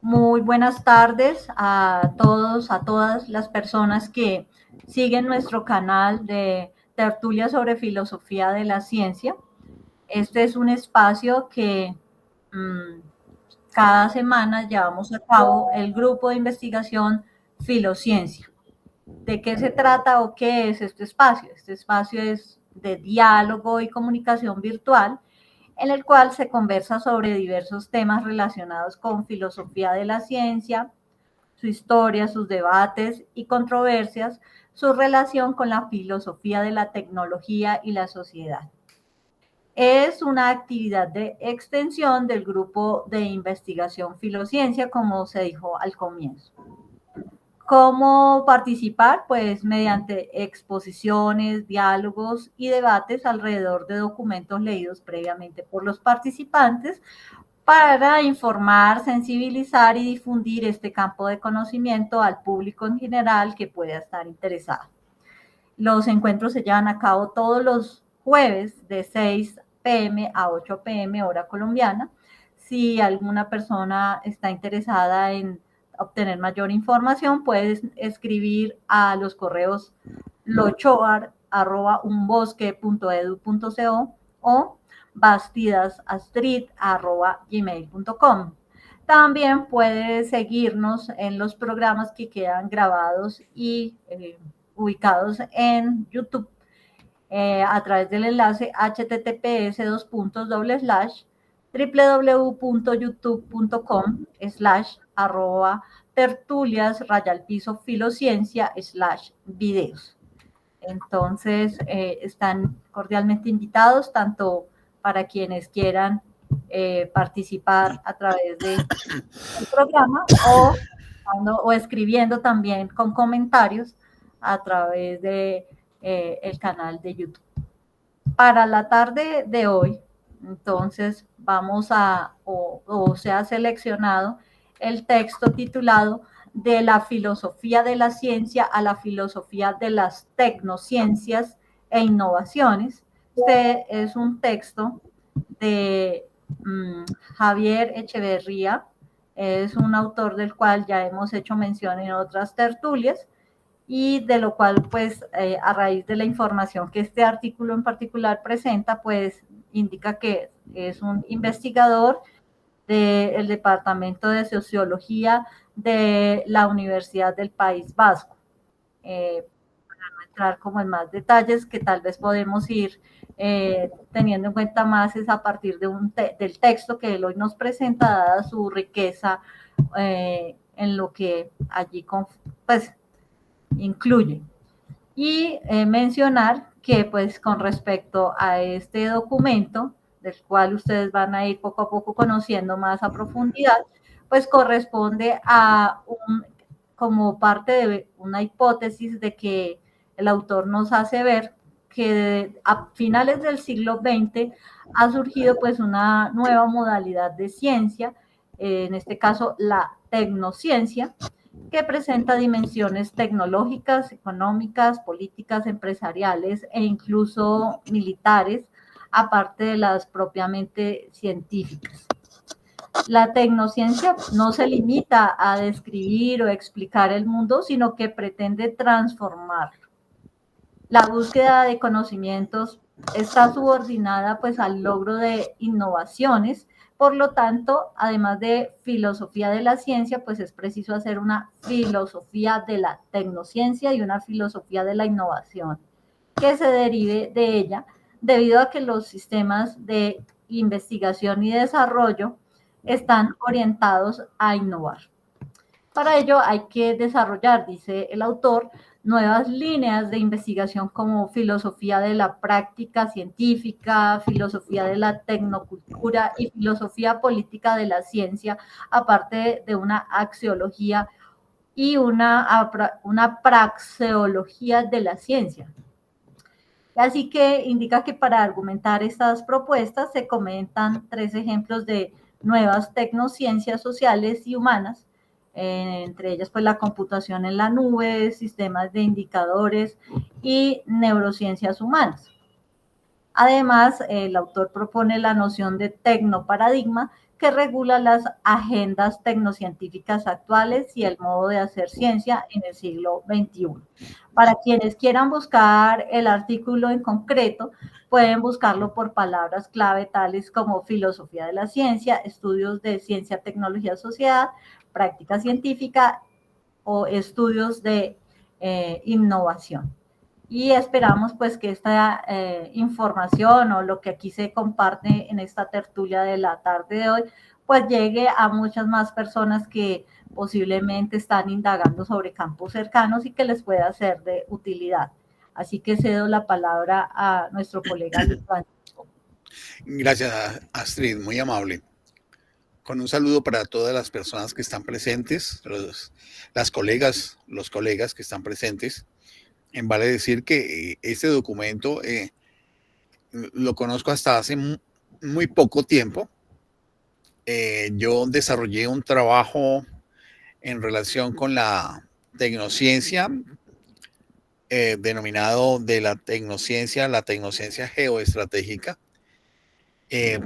Muy buenas tardes a todos, a todas las personas que siguen nuestro canal de Tertulia sobre Filosofía de la Ciencia. Este es un espacio que mmm, cada semana llevamos a cabo el grupo de investigación Filociencia. ¿De qué se trata o qué es este espacio? Este espacio es de diálogo y comunicación virtual en el cual se conversa sobre diversos temas relacionados con filosofía de la ciencia, su historia, sus debates y controversias, su relación con la filosofía de la tecnología y la sociedad. Es una actividad de extensión del grupo de investigación Filociencia, como se dijo al comienzo. ¿Cómo participar? Pues mediante exposiciones, diálogos y debates alrededor de documentos leídos previamente por los participantes para informar, sensibilizar y difundir este campo de conocimiento al público en general que pueda estar interesado. Los encuentros se llevan a cabo todos los jueves de 6 p.m. a 8 p.m. hora colombiana. Si alguna persona está interesada en obtener mayor información, puedes escribir a los correos lochoar@unbosque.edu.co o bastidasastrid@gmail.com. También puedes seguirnos en los programas que quedan grabados y ubicados en YouTube a través del enlace https://www.youtube.com/tertulias filociencia/videos. Entonces, están cordialmente invitados, tanto para quienes quieran participar a través del programa o escribiendo también con comentarios a través de el canal de YouTube. Para la tarde de hoy, entonces vamos o se ha seleccionado el texto titulado De la filosofía de la ciencia a la filosofía de las tecnociencias e innovaciones. Este es un texto de Javier Echeverría, es un autor del cual ya hemos hecho mención en otras tertulias y de lo cual, pues, a raíz de la información que este artículo en particular presenta, pues, indica que es un investigador del Departamento de Sociología de la Universidad del País Vasco. Para no entrar como en más detalles que tal vez podemos ir teniendo en cuenta más es a partir de del texto que él hoy nos presenta, dada su riqueza en lo que allí pues, incluye. Y mencionar que pues con respecto a este documento, del cual ustedes van a ir poco a poco conociendo más a profundidad, pues corresponde a como parte de una hipótesis de que el autor nos hace ver que a finales del siglo XX ha surgido pues una nueva modalidad de ciencia, en este caso la tecnociencia, que presenta dimensiones tecnológicas, económicas, políticas, empresariales e incluso militares, aparte de las propiamente científicas. La tecnociencia no se limita a describir o explicar el mundo, sino que pretende transformarlo. La búsqueda de conocimientos está subordinada pues al logro de innovaciones. Por lo tanto, además de filosofía de la ciencia, pues es preciso hacer una filosofía de la tecnociencia y una filosofía de la innovación que se derive de ella, debido a que los sistemas de investigación y desarrollo están orientados a innovar. Para ello hay que desarrollar, dice el autor, nuevas líneas de investigación como filosofía de la práctica científica, filosofía de la tecnocultura y filosofía política de la ciencia, aparte de una axiología y una praxeología de la ciencia. Así que indica que para argumentar estas propuestas se comentan 3 ejemplos de nuevas tecnociencias sociales y humanas, entre ellas pues la computación en la nube, sistemas de indicadores y neurociencias humanas. Además, el autor propone la noción de tecnoparadigma, que regula las agendas tecnocientíficas actuales y el modo de hacer ciencia en el siglo XXI. Para quienes quieran buscar el artículo en concreto, pueden buscarlo por palabras clave tales como filosofía de la ciencia, estudios de ciencia, tecnología, sociedad, práctica científica o estudios de innovación. Y esperamos pues que esta información o lo que aquí se comparte en esta tertulia de la tarde de hoy pues llegue a muchas más personas que posiblemente están indagando sobre campos cercanos y que les pueda ser de utilidad. Así que cedo la palabra a nuestro colega Luis Francisco. Gracias, Astrid, muy amable. Con un saludo para todas las personas que están presentes, las colegas, los colegas que están presentes. Vale decir que este documento lo conozco hasta hace muy poco tiempo. Yo desarrollé un trabajo en relación con la tecnociencia, denominado de la tecnociencia geoestratégica.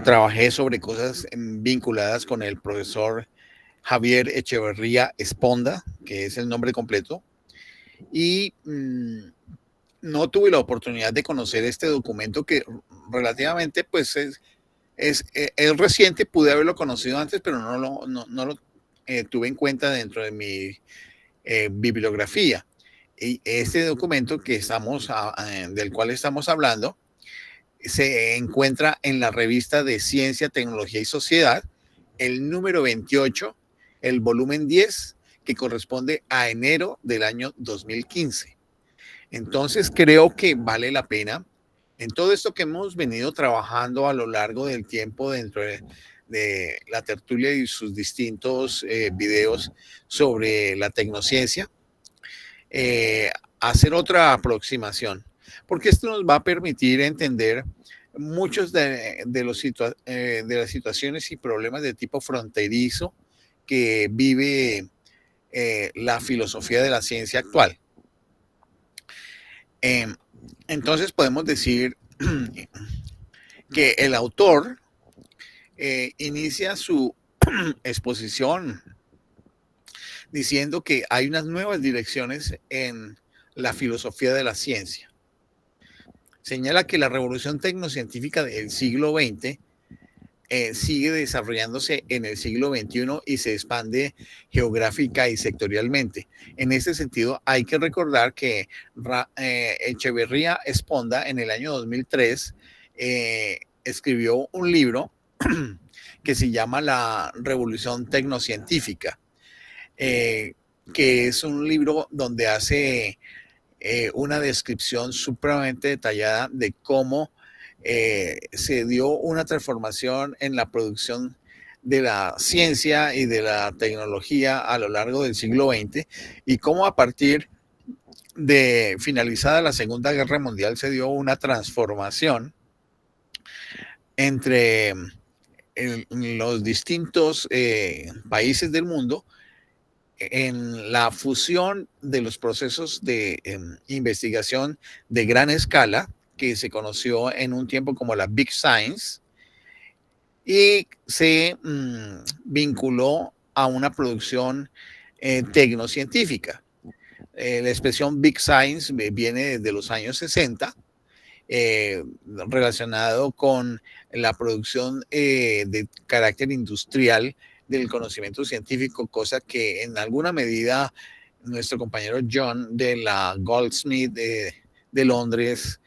Trabajé sobre cosas vinculadas con el profesor Javier Echeverría Esponda, que es el nombre completo, y no tuve la oportunidad de conocer este documento que relativamente pues es reciente. Pude haberlo conocido antes, pero no lo tuve en cuenta dentro de mi bibliografía. Y este documento del cual estamos hablando se encuentra en la revista de Ciencia, Tecnología y Sociedad, el número 28, el volumen 10, que corresponde a enero del año 2015. Entonces creo que vale la pena, en todo esto que hemos venido trabajando a lo largo del tiempo dentro de la tertulia y sus distintos videos sobre la tecnociencia, hacer otra aproximación, porque esto nos va a permitir entender muchos de las situaciones y problemas de tipo fronterizo que vive la filosofía de la ciencia actual. Entonces podemos decir que el autor inicia su exposición diciendo que hay unas nuevas direcciones en la filosofía de la ciencia. Señala que la revolución tecnocientífica del siglo XX sigue desarrollándose en el siglo XXI y se expande geográfica y sectorialmente. En este sentido, hay que recordar que Echeverría Esponda en el año 2003 escribió un libro que se llama La Revolución Tecnocientífica, que es un libro donde hace una descripción supremamente detallada de cómo se dio una transformación en la producción de la ciencia y de la tecnología a lo largo del siglo XX y cómo a partir de finalizada la Segunda Guerra Mundial se dio una transformación entre los distintos países del mundo en la fusión de los procesos de investigación de gran escala que se conoció en un tiempo como la Big Science y se vinculó a una producción tecnocientífica. La expresión Big Science viene desde los años 60, relacionado con la producción de carácter industrial del conocimiento científico, cosa que en alguna medida nuestro compañero John de la Goldsmith de Londres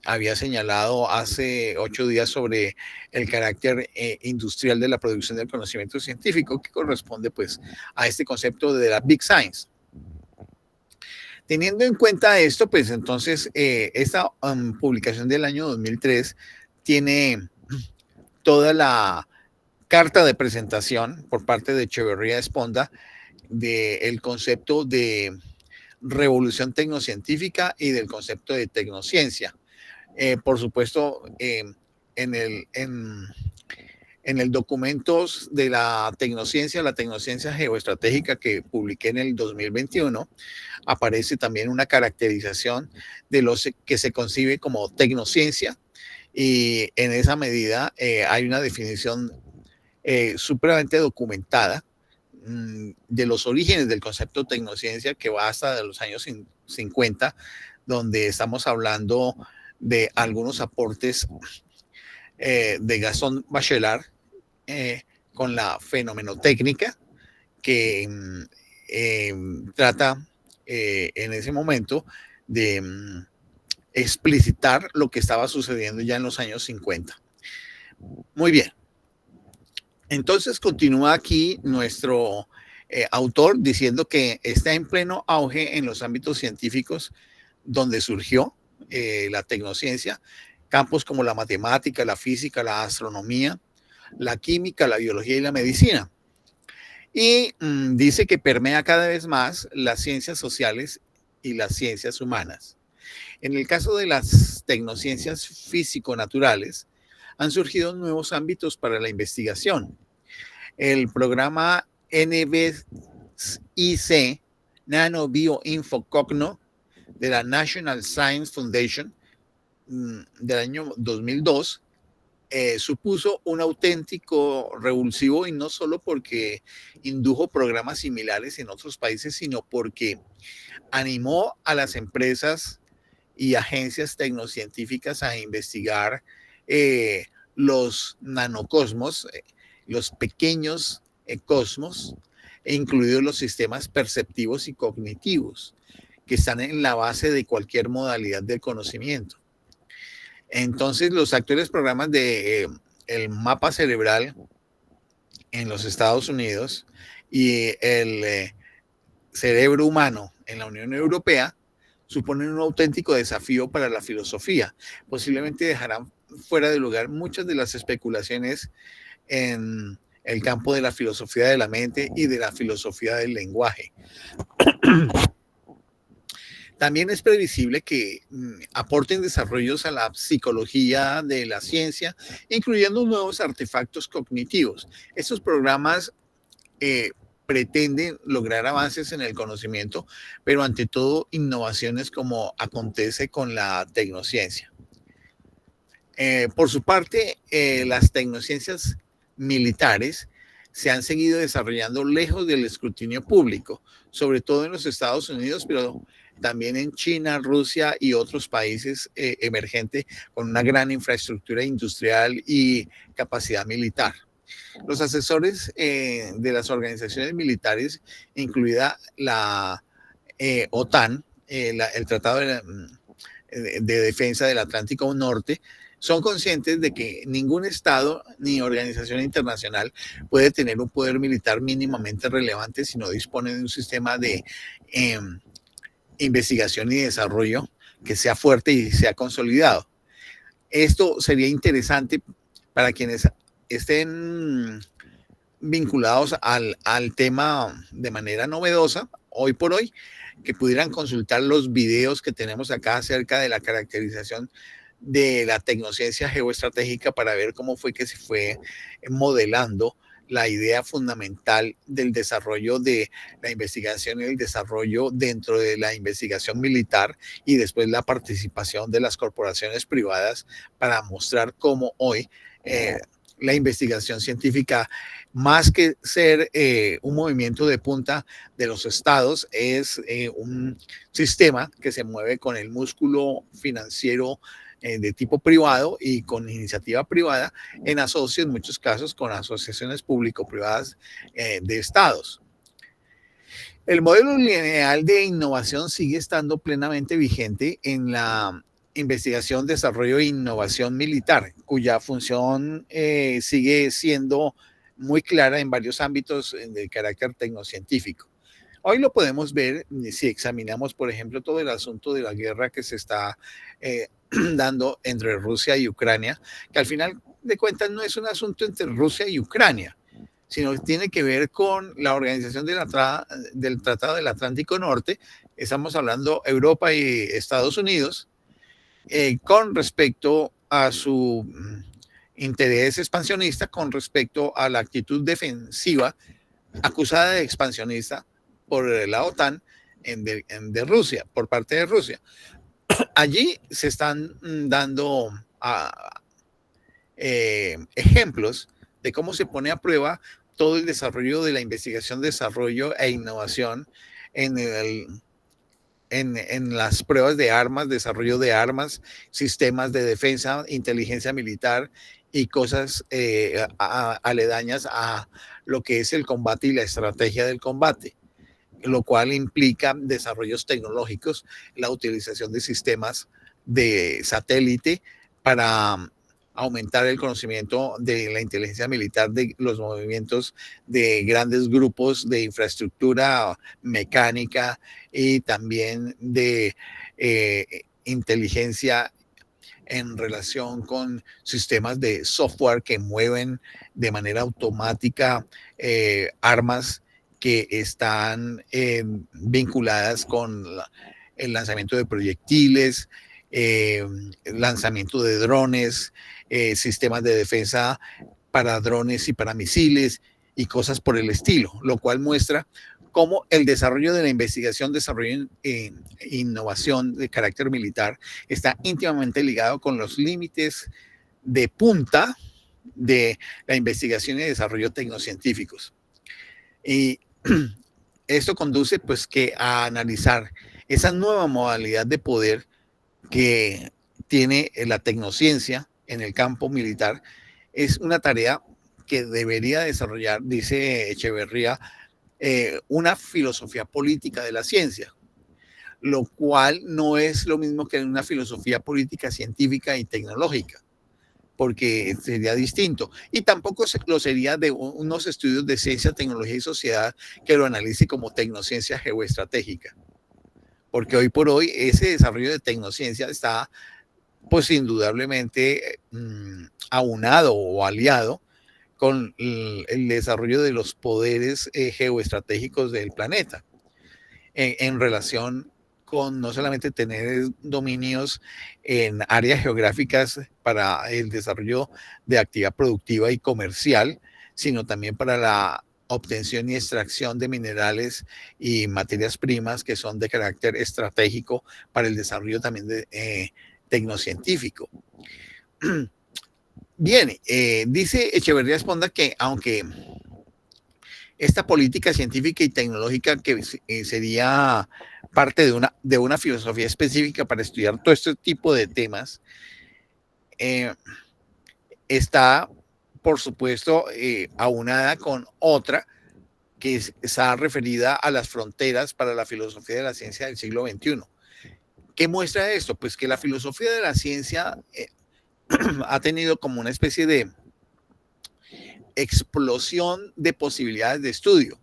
había señalado hace 8 días sobre el carácter industrial de la producción del conocimiento científico, que corresponde pues a este concepto de la Big Science. Teniendo en cuenta esto, pues entonces esta publicación del año 2003 tiene toda la carta de presentación por parte de Echeverría Esponda del concepto de revolución tecnocientífica y del concepto de tecnociencia. Por supuesto, en el documento de la tecnociencia geoestratégica que publiqué en el 2021, aparece también una caracterización de lo que se concibe como tecnociencia y en esa medida hay una definición supremamente documentada de los orígenes del concepto tecnociencia que va hasta de los años 50, donde estamos hablando de algunos aportes de Gaston Bachelard con la fenomenotécnica que trata en ese momento de explicitar lo que estaba sucediendo ya en los años 50. Muy bien. Entonces continúa aquí nuestro autor diciendo que está en pleno auge en los ámbitos científicos donde surgió la tecnociencia, campos como la matemática, la física, la astronomía, la química, la biología y la medicina. Y dice que permea cada vez más las ciencias sociales y las ciencias humanas. En el caso de las tecnociencias físico-naturales, han surgido nuevos ámbitos para la investigación. El programa NBIC, Nano Bioinfo Cogno, de la National Science Foundation del año 2002, supuso un auténtico revulsivo, y no solo porque indujo programas similares en otros países, sino porque animó a las empresas y agencias tecnocientíficas a investigar los nanocosmos, los pequeños cosmos, incluidos los sistemas perceptivos y cognitivos, que están en la base de cualquier modalidad del conocimiento. Entonces, los actuales programas de el mapa cerebral en los Estados Unidos y el cerebro humano en la Unión Europea suponen un auténtico desafío para la filosofía. Posiblemente dejarán fuera de lugar muchas de las especulaciones en el campo de la filosofía de la mente y de la filosofía del lenguaje. También es previsible que aporten desarrollos a la psicología de la ciencia, incluyendo nuevos artefactos cognitivos. Estos programas pretenden lograr avances en el conocimiento, pero ante todo innovaciones, como acontece con la tecnociencia. Por su parte, las tecnociencias militares se han seguido desarrollando lejos del escrutinio público, sobre todo en los Estados Unidos, pero también en China, Rusia y otros países emergentes con una gran infraestructura industrial y capacidad militar. Los asesores de las organizaciones militares, incluida la OTAN, el Tratado de Defensa del Atlántico Norte, son conscientes de que ningún Estado ni organización internacional puede tener un poder militar mínimamente relevante si no dispone de un sistema de investigación y desarrollo que sea fuerte y sea consolidado. Esto sería interesante para quienes estén vinculados al tema de manera novedosa hoy por hoy, que pudieran consultar los videos que tenemos acá acerca de la caracterización de la tecnociencia geoestratégica, para ver cómo fue que se fue modelando la idea fundamental del desarrollo de la investigación y el desarrollo dentro de la investigación militar, y después la participación de las corporaciones privadas, para mostrar cómo hoy la investigación científica, más que ser un movimiento de punta de los estados, es un sistema que se mueve con el músculo financiero de tipo privado y con iniciativa privada, en asocio en muchos casos con asociaciones público-privadas de estados. El modelo lineal de innovación sigue estando plenamente vigente en la investigación, desarrollo e innovación militar, cuya función sigue siendo muy clara en varios ámbitos de carácter tecnocientífico. Hoy lo podemos ver si examinamos, por ejemplo, todo el asunto de la guerra que se está dando entre Rusia y Ucrania, que al final de cuentas no es un asunto entre Rusia y Ucrania, sino que tiene que ver con la organización del Tratado del Atlántico Norte. Estamos hablando Europa y Estados Unidos, con respecto a su interés expansionista, con respecto a la actitud defensiva acusada de expansionista por la OTAN de Rusia, por parte de Rusia. Allí se están dando ejemplos de cómo se pone a prueba todo el desarrollo de la investigación, desarrollo e innovación en en las pruebas de armas, desarrollo de armas, sistemas de defensa, inteligencia militar y cosas aledañas a lo que es el combate y la estrategia del combate, lo cual implica desarrollos tecnológicos, la utilización de sistemas de satélite para aumentar el conocimiento de la inteligencia militar de los movimientos de grandes grupos de infraestructura mecánica y también de inteligencia en relación con sistemas de software que mueven de manera automática armas que están vinculadas con el lanzamiento de proyectiles, lanzamiento de drones, sistemas de defensa para drones y para misiles y cosas por el estilo, lo cual muestra cómo el desarrollo de la investigación, desarrollo e innovación de carácter militar está íntimamente ligado con los límites de punta de la investigación y desarrollo tecnocientíficos. Y esto conduce pues que a analizar esa nueva modalidad de poder que tiene la tecnociencia en el campo militar. Es una tarea que debería desarrollar, dice Echeverría, una filosofía política de la ciencia, lo cual no es lo mismo que una filosofía política científica y tecnológica, porque sería distinto. Y tampoco lo sería de unos estudios de ciencia, tecnología y sociedad que lo analice como tecnociencia geoestratégica, porque hoy por hoy ese desarrollo de tecnociencia está pues indudablemente aunado o aliado con el desarrollo de los poderes geoestratégicos del planeta en relación con no solamente tener dominios en áreas geográficas para el desarrollo de actividad productiva y comercial, sino también para la obtención y extracción de minerales y materias primas que son de carácter estratégico para el desarrollo también de, tecnocientífico. Bien, dice Echeverría Esponda que aunque esta política científica y tecnológica que sería parte de una filosofía específica para estudiar todo este tipo de temas, está, por supuesto, aunada con otra que está referida a las fronteras para la filosofía de la ciencia del siglo XXI. ¿Qué muestra esto? Pues que la filosofía de la ciencia ha tenido como una especie de explosión de posibilidades de estudio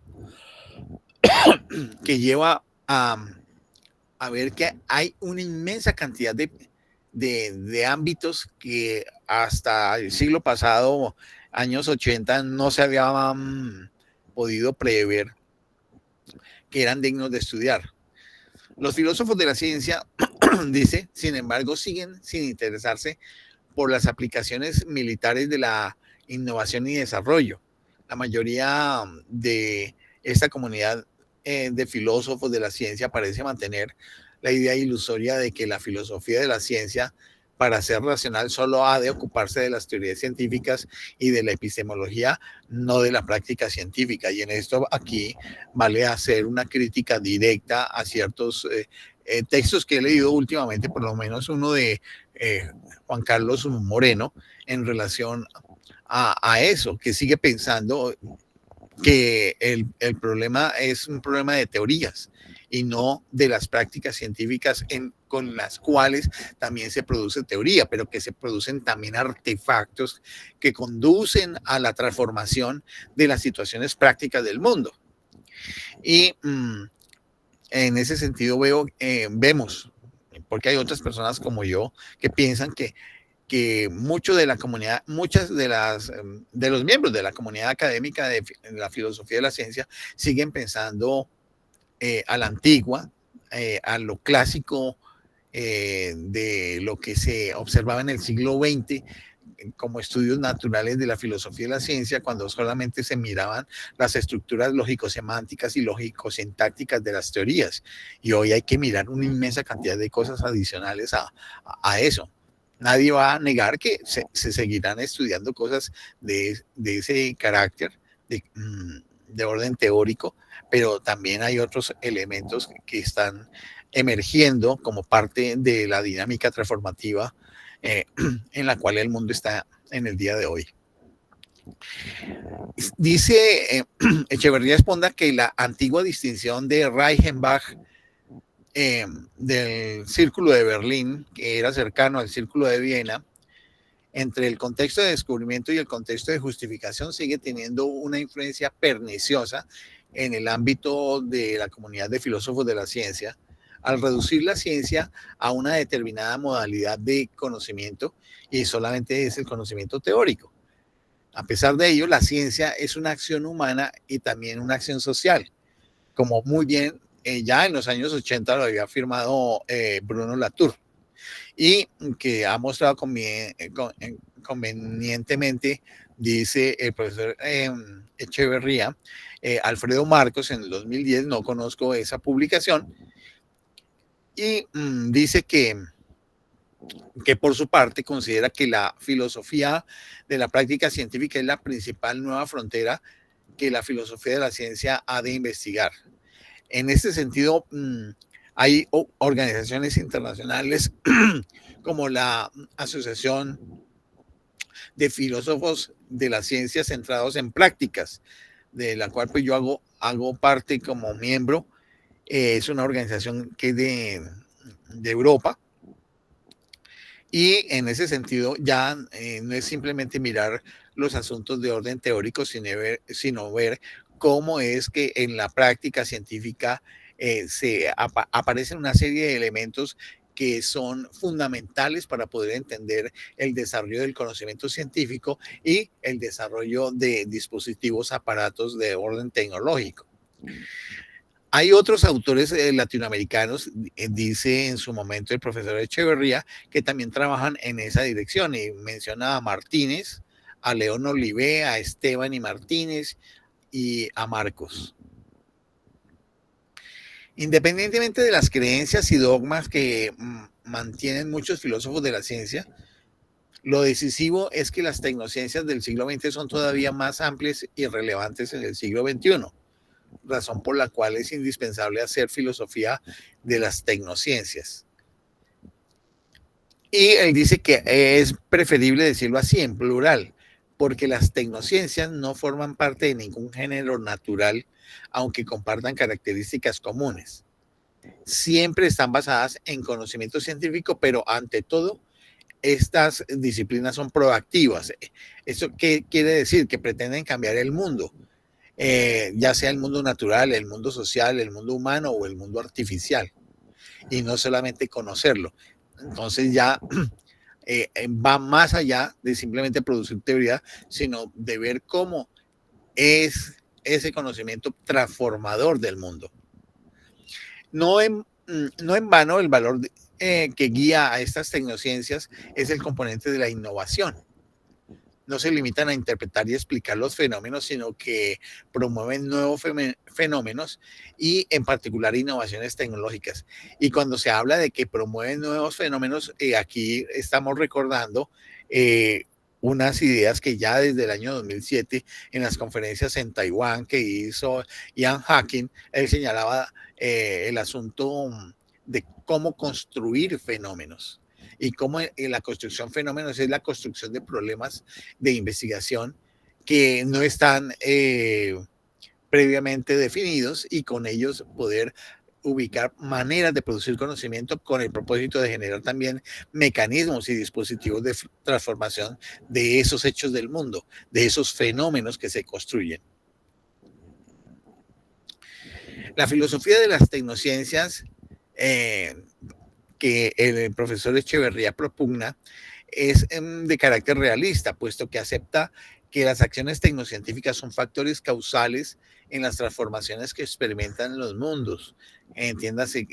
que lleva a ver que hay una inmensa cantidad de ámbitos que hasta el siglo pasado, años 80, no se habían podido prever que eran dignos de estudiar. Los filósofos de la ciencia, dice, sin embargo, siguen sin interesarse por las aplicaciones militares de la innovación y desarrollo. La mayoría de esta comunidad de filósofos de la ciencia parece mantener la idea ilusoria de que la filosofía de la ciencia, para ser racional, solo ha de ocuparse de las teorías científicas y de la epistemología, no de la práctica científica. Y en esto aquí vale hacer una crítica directa a ciertos textos que he leído últimamente, por lo menos uno de Juan Carlos Moreno, en relación a eso, que sigue pensando que el problema es un problema de teorías y no de las prácticas científicas con las cuales también se produce teoría, pero que se producen también artefactos que conducen a la transformación de las situaciones prácticas del mundo. Y en ese sentido vemos, porque hay otras personas como yo que piensan que mucho de la comunidad, muchas de los miembros de la comunidad académica de la filosofía de la ciencia siguen pensando a la antigua, a lo clásico de lo que se observaba en el siglo XX como estudios naturales de la filosofía de la ciencia, cuando solamente se miraban las estructuras lógico-semánticas y lógico-sintácticas de las teorías. Y hoy hay que mirar una inmensa cantidad de cosas adicionales a eso. Nadie va a negar que se seguirán estudiando cosas de ese carácter, de orden teórico, pero también hay otros elementos que están emergiendo como parte de la dinámica transformativa en la cual el mundo está en el día de hoy. Dice Echeverría Esponda que la antigua distinción de Reichenbach del Círculo de Berlín, que era cercano al Círculo de Viena, entre el contexto de descubrimiento y el contexto de justificación sigue teniendo una influencia perniciosa en el ámbito de la comunidad de filósofos de la ciencia, al reducir la ciencia a una determinada modalidad de conocimiento y solamente es el conocimiento teórico. A pesar de ello, la ciencia es una acción humana y también una acción social, como muy bien ya en los años 80 lo había afirmado Bruno Latour, y que ha mostrado convenientemente, dice el profesor Echeverría, Alfredo Marcos en el 2010, no conozco esa publicación, y dice que por su parte considera que la filosofía de la práctica científica es la principal nueva frontera que la filosofía de la ciencia ha de investigar. En este sentido, hay organizaciones internacionales como la Asociación de Filósofos de la Ciencia centrados en prácticas, de la cual pues yo hago parte como miembro. Es una organización que es de Europa. Y en ese sentido ya no es simplemente mirar los asuntos de orden teórico, sino ver cómo es que en la práctica científica aparecen una serie de elementos que son fundamentales para poder entender el desarrollo del conocimiento científico y el desarrollo de dispositivos, aparatos de orden tecnológico. Hay otros autores latinoamericanos, dice en su momento el profesor Echeverría, que también trabajan en esa dirección y menciona a Martínez, a León Olivé, a Esteban y Martínez y a Marcos. Independientemente de las creencias y dogmas que mantienen muchos filósofos de la ciencia, lo decisivo es que las tecnociencias del siglo XX son todavía más amplias y relevantes en el siglo XXI, razón por la cual es indispensable hacer filosofía de las tecnociencias. Y él dice que es preferible decirlo así, en plural, porque las tecnociencias no forman parte de ningún género natural, aunque compartan características comunes. Siempre están basadas en conocimiento científico, pero ante todo, estas disciplinas son proactivas. ¿Eso qué quiere decir? Que pretenden cambiar el mundo, ya sea el mundo natural, el mundo social, el mundo humano o el mundo artificial, y no solamente conocerlo. Entonces ya va más allá de simplemente producir teoría, sino de ver cómo es ese conocimiento transformador del mundo. No en vano el valor que guía a estas tecnociencias es el componente de la innovación. No se limitan a interpretar y explicar los fenómenos, sino que promueven nuevos fenómenos y en particular innovaciones tecnológicas. Y cuando se habla de que promueven nuevos fenómenos, aquí estamos recordando unas ideas que ya desde el año 2007 en las conferencias en Taiwán que hizo Ian Hacking, él señalaba el asunto de cómo construir fenómenos. Y cómo la construcción de fenómenos es la construcción de problemas de investigación que no están previamente definidos y con ellos poder ubicar maneras de producir conocimiento con el propósito de generar también mecanismos y dispositivos de transformación de esos hechos del mundo, de esos fenómenos que se construyen. La filosofía de las tecnociencias que el profesor Echeverría propugna es de carácter realista, puesto que acepta que las acciones tecnocientíficas son factores causales en las transformaciones que experimentan los mundos, entiéndase,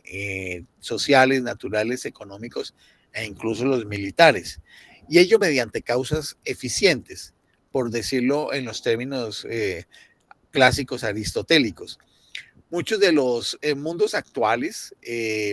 sociales, naturales, económicos e incluso los militares, y ello mediante causas eficientes, por decirlo en los términos clásicos aristotélicos. Muchos de los mundos actuales,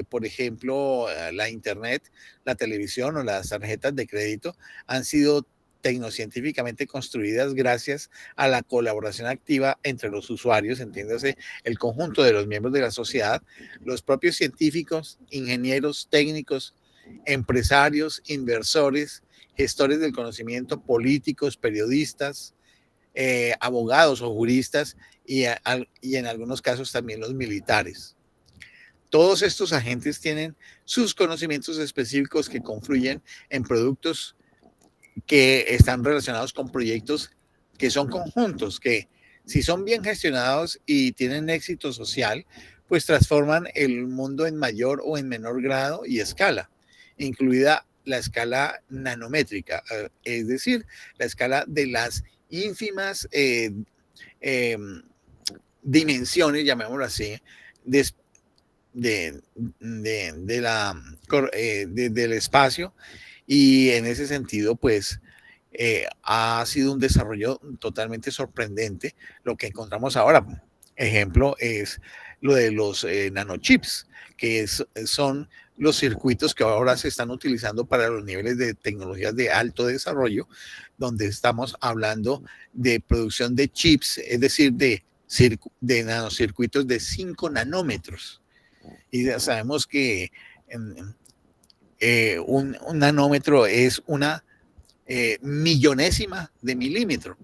por ejemplo, la Internet, la televisión o las tarjetas de crédito, han sido tecnocientíficamente construidas gracias a la colaboración activa entre los usuarios, entiéndase, el conjunto de los miembros de la sociedad, los propios científicos, ingenieros, técnicos, empresarios, inversores, gestores del conocimiento, políticos, periodistas, abogados o juristas y en algunos casos también los militares. Todos estos agentes tienen sus conocimientos específicos que confluyen en productos que están relacionados con proyectos que son conjuntos, que si son bien gestionados y tienen éxito social, pues transforman el mundo en mayor o en menor grado y escala, incluida la escala nanométrica, es decir, la escala de las ínfimas dimensiones, llamémoslo así, de, del espacio, y en ese sentido, pues, ha sido un desarrollo totalmente sorprendente lo que encontramos ahora. Ejemplo es lo de los nanochips, que son los circuitos que ahora se están utilizando para los niveles de tecnologías de alto desarrollo, donde estamos hablando de producción de chips, es decir, de nanocircuitos de 5 nanómetros. Y ya sabemos que un nanómetro es una millonésima de milímetro.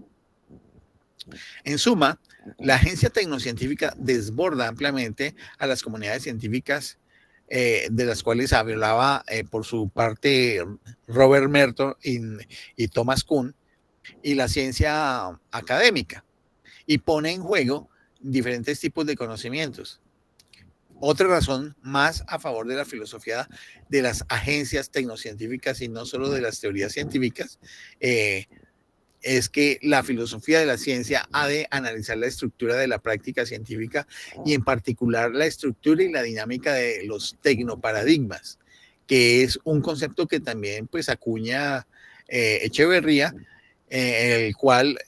En suma, la agencia tecnocientífica desborda ampliamente a las comunidades científicas de las cuales hablaba por su parte Robert Merton y Thomas Kuhn, y la ciencia académica, y pone en juego diferentes tipos de conocimientos. Otra razón más a favor de la filosofía de las agencias tecnocientíficas y no solo de las teorías científicas, es que la filosofía de la ciencia ha de analizar la estructura de la práctica científica y en particular la estructura y la dinámica de los tecnoparadigmas, que es un concepto que también pues acuña Echeverría, el cual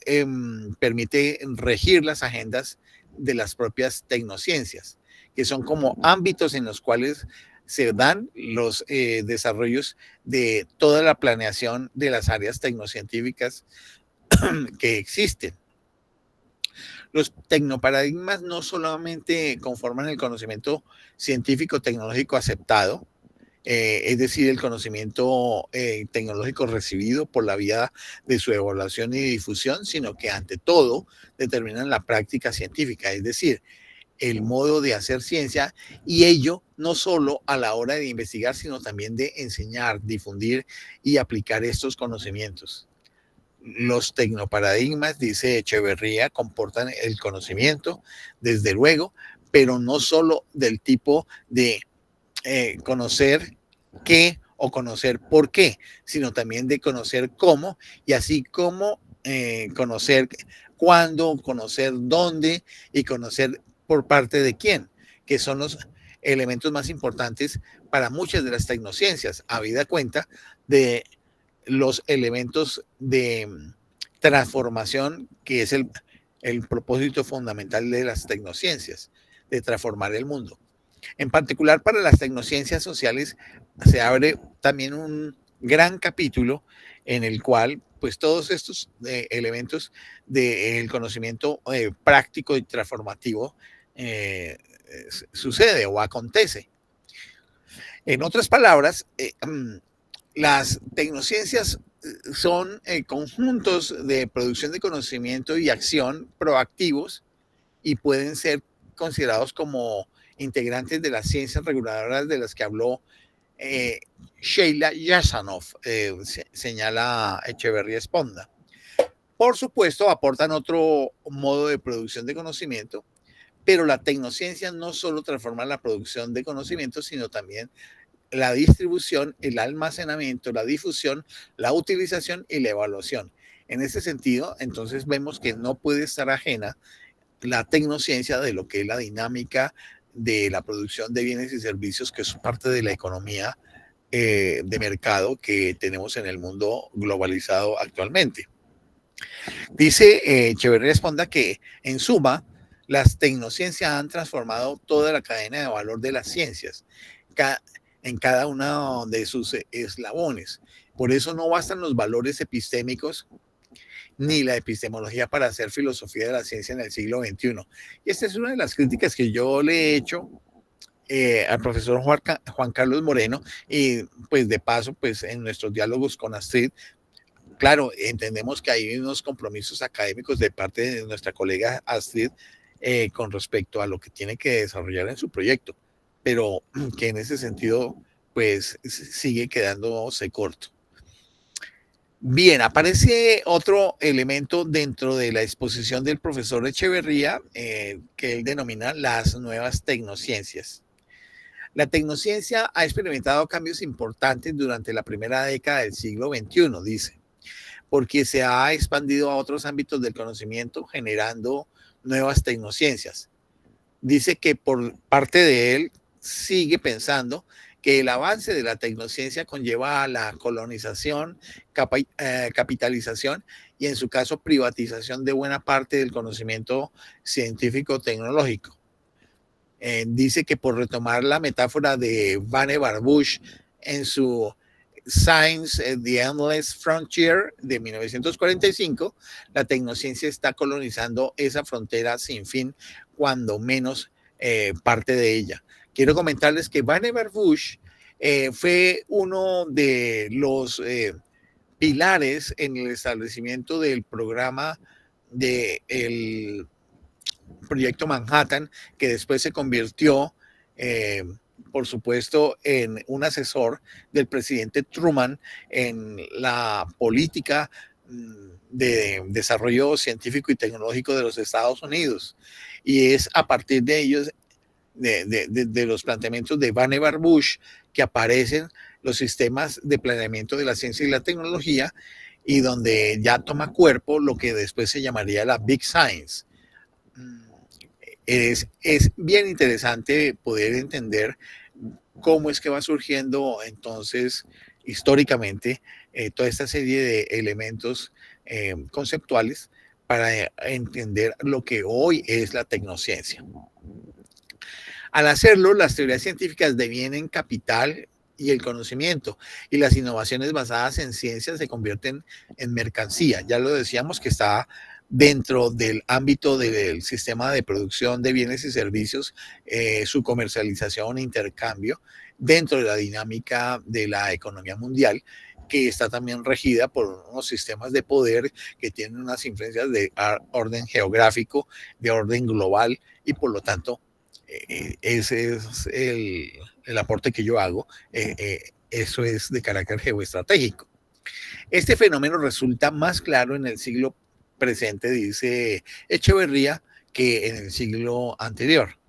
permite regir las agendas de las propias tecnociencias, que son como ámbitos en los cuales se dan los desarrollos de toda la planeación de las áreas tecnocientíficas que existen. Los tecnoparadigmas no solamente conforman el conocimiento científico tecnológico aceptado, es decir, el conocimiento tecnológico recibido por la vía de su evaluación y difusión, sino que ante todo determinan la práctica científica, es decir, el modo de hacer ciencia, y ello no solo a la hora de investigar, sino también de enseñar, difundir y aplicar estos conocimientos. Los tecnoparadigmas, dice Echeverría, comportan el conocimiento, desde luego, pero no solo del tipo de conocer qué o conocer por qué, sino también de conocer cómo, y así como conocer cuándo, conocer dónde y conocer por parte de quién, que son los elementos más importantes para muchas de las tecnociencias, habida cuenta de los elementos de transformación, que es el propósito fundamental de las tecnociencias, de transformar el mundo. En particular para las tecnociencias sociales se abre también un gran capítulo en el cual pues todos estos elementos del conocimiento práctico y transformativo sucede o acontece. En otras palabras, las tecnociencias son conjuntos de producción de conocimiento y acción proactivos y pueden ser considerados como integrantes de las ciencias reguladoras de las que habló Sheila Jasanoff, señala Echeverría Esponda. Por supuesto, aportan otro modo de producción de conocimiento, pero la tecnociencia no solo transforma la producción de conocimiento, sino también la distribución, el almacenamiento, la difusión, la utilización y la evaluación. En ese sentido, entonces vemos que no puede estar ajena la tecnociencia de lo que es la dinámica de la producción de bienes y servicios, que es parte de la economía de mercado que tenemos en el mundo globalizado actualmente. Dice Echeverría Esponda que, en suma, Las tecnociencias han transformado toda la cadena de valor de las ciencias en cada uno de sus eslabones. Por eso no bastan los valores epistémicos ni la epistemología para hacer filosofía de la ciencia en el siglo XXI. Y esta es una de las críticas que yo le he hecho al profesor Juan Carlos Moreno, y pues de paso, pues en nuestros diálogos con Astrid, claro, entendemos que hay unos compromisos académicos de parte de nuestra colega Astrid con respecto a lo que tiene que desarrollar en su proyecto, pero que en ese sentido, pues sigue quedándose corto. Bien, aparece otro elemento dentro de la exposición del profesor Echeverría, que él denomina las nuevas tecnociencias. La tecnociencia ha experimentado cambios importantes durante la primera década del siglo XXI, dice, porque se ha expandido a otros ámbitos del conocimiento, generando nuevas tecnociencias. Dice que por parte de él sigue pensando que el avance de la tecnociencia conlleva a la colonización, capitalización y en su caso privatización de buena parte del conocimiento científico-tecnológico. Dice que por retomar la metáfora de Vannevar Bush en su Science, The Endless Frontier de 1945, la tecnociencia está colonizando esa frontera sin fin, cuando menos parte de ella. Quiero comentarles que Vannevar Bush fue uno de los pilares en el establecimiento del programa del Proyecto Manhattan, que después se convirtió, por supuesto, en un asesor del presidente Truman en la política de desarrollo científico y tecnológico de los Estados Unidos. Y es a partir de ellos, de los planteamientos de Vannevar Bush, que aparecen los sistemas de planeamiento de la ciencia y la tecnología, y donde ya toma cuerpo lo que después se llamaría la Big Science. Es bien interesante poder entender cómo es que va surgiendo entonces históricamente toda esta serie de elementos conceptuales para entender lo que hoy es la tecnociencia. Al hacerlo, las teorías científicas devienen capital y el conocimiento, y las innovaciones basadas en ciencias se convierten en mercancía. Ya lo decíamos que está dentro del ámbito del sistema de producción de bienes y servicios, su comercialización e intercambio dentro de la dinámica de la economía mundial, que está también regida por unos sistemas de poder que tienen unas influencias de orden geográfico, de orden global, y por lo tanto ese es el aporte que yo hago. Eso es de carácter geoestratégico. Este fenómeno resulta más claro en el siglo presente, dice Echeverría, que en el siglo anterior.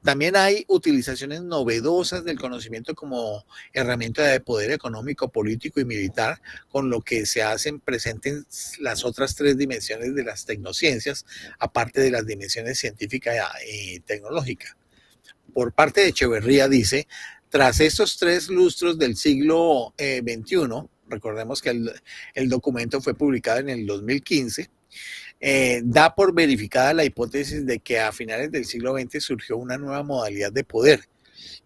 También hay utilizaciones novedosas del conocimiento como herramienta de poder económico, político y militar, con lo que se hacen presentes las otras tres dimensiones de las tecnociencias, aparte de las dimensiones científica y tecnológica. Por parte de Echeverría dice, tras estos 3 lustros del siglo XXI, recordemos que el documento fue publicado en el 2015, da por verificada la hipótesis de que a finales del siglo XX surgió una nueva modalidad de poder,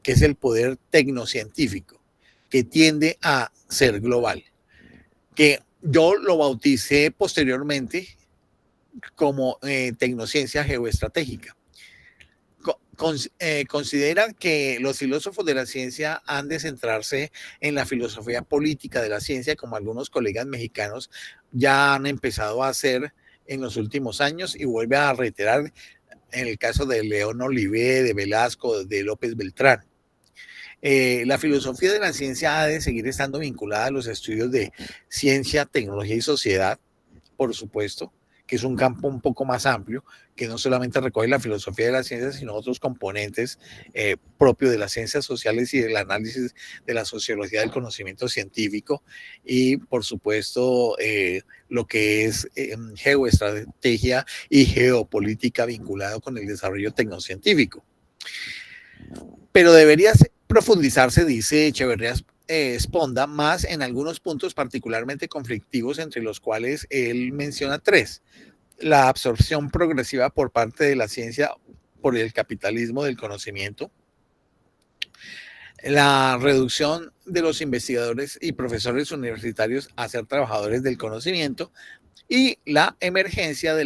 que es el poder tecnocientífico, que tiende a ser global, que yo lo bauticé posteriormente como tecnociencia geoestratégica. Considera que los filósofos de la ciencia han de centrarse en la filosofía política de la ciencia, como algunos colegas mexicanos ya han empezado a hacer en los últimos años, y vuelve a reiterar en el caso de León Olivé, de Velasco, de López Beltrán. La filosofía de la ciencia ha de seguir estando vinculada a los estudios de ciencia, tecnología y sociedad, por supuesto, que es un campo un poco más amplio, que no solamente recoge la filosofía de la ciencia, sino otros componentes propios de las ciencias sociales y del análisis de la sociología del conocimiento científico, y por supuesto lo que es geoestrategia y geopolítica vinculado con el desarrollo tecnocientífico. Pero debería profundizarse, dice Echeverría Sponda, más en algunos puntos particularmente conflictivos, entre los cuales él menciona 3. la absorción progresiva por parte de la ciencia por el capitalismo del conocimiento, la reducción de los investigadores y profesores universitarios a ser trabajadores del conocimiento y la emergencia de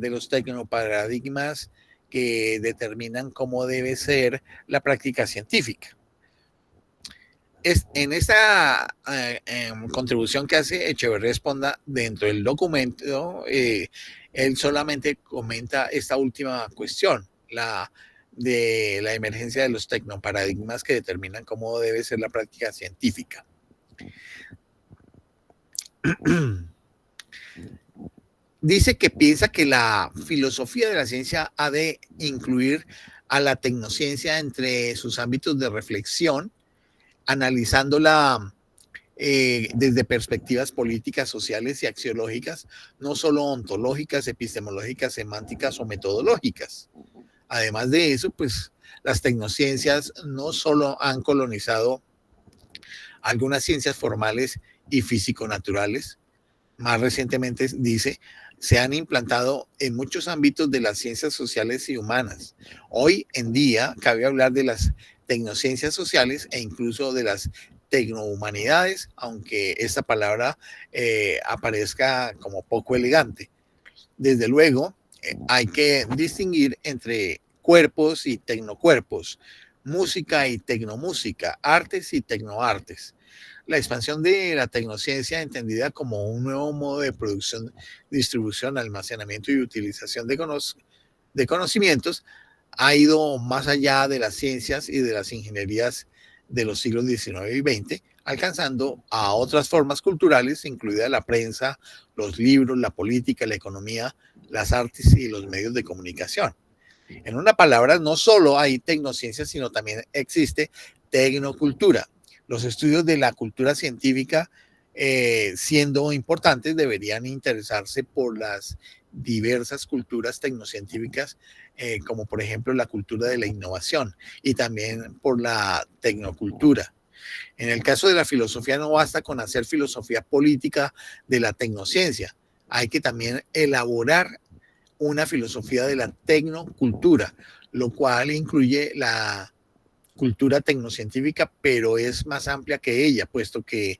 los tecnoparadigmas que determinan cómo debe ser la práctica científica. En esta contribución que hace Echeverría Esponda dentro del documento, él solamente comenta esta última cuestión, de la emergencia de los tecnoparadigmas que determinan cómo debe ser la práctica científica. Dice que piensa que la filosofía de la ciencia ha de incluir a la tecnociencia entre sus ámbitos de reflexión, analizándola desde perspectivas políticas, sociales y axiológicas, no solo ontológicas, epistemológicas, semánticas o metodológicas. Además de eso, pues las tecnociencias no solo han colonizado algunas ciencias formales y físico-naturales, más recientemente dice, se han implantado en muchos ámbitos de las ciencias sociales y humanas. Hoy en día cabe hablar de las tecnociencias sociales e incluso de las tecnohumanidades, aunque esta palabra aparezca como poco elegante. Desde luego, hay que distinguir entre cuerpos y tecnocuerpos, música y tecnomúsica, artes y tecnoartes. La expansión de la tecnociencia, entendida como un nuevo modo de producción, distribución, almacenamiento y utilización de conocimientos, ha ido más allá de las ciencias y de las ingenierías de los siglos XIX y XX, alcanzando a otras formas culturales, incluida la prensa, los libros, la política, la economía, las artes y los medios de comunicación. En una palabra, no solo hay tecnociencia, sino también existe tecnocultura. Los estudios de la cultura científica, siendo importantes, deberían interesarse por las diversas culturas tecnocientíficas, como por ejemplo la cultura de la innovación y también por la tecnocultura. En el caso de la filosofía no basta con hacer filosofía política de la tecnociencia, hay que también elaborar una filosofía de la tecnocultura, lo cual incluye la cultura tecnocientífica, pero es más amplia que ella, puesto que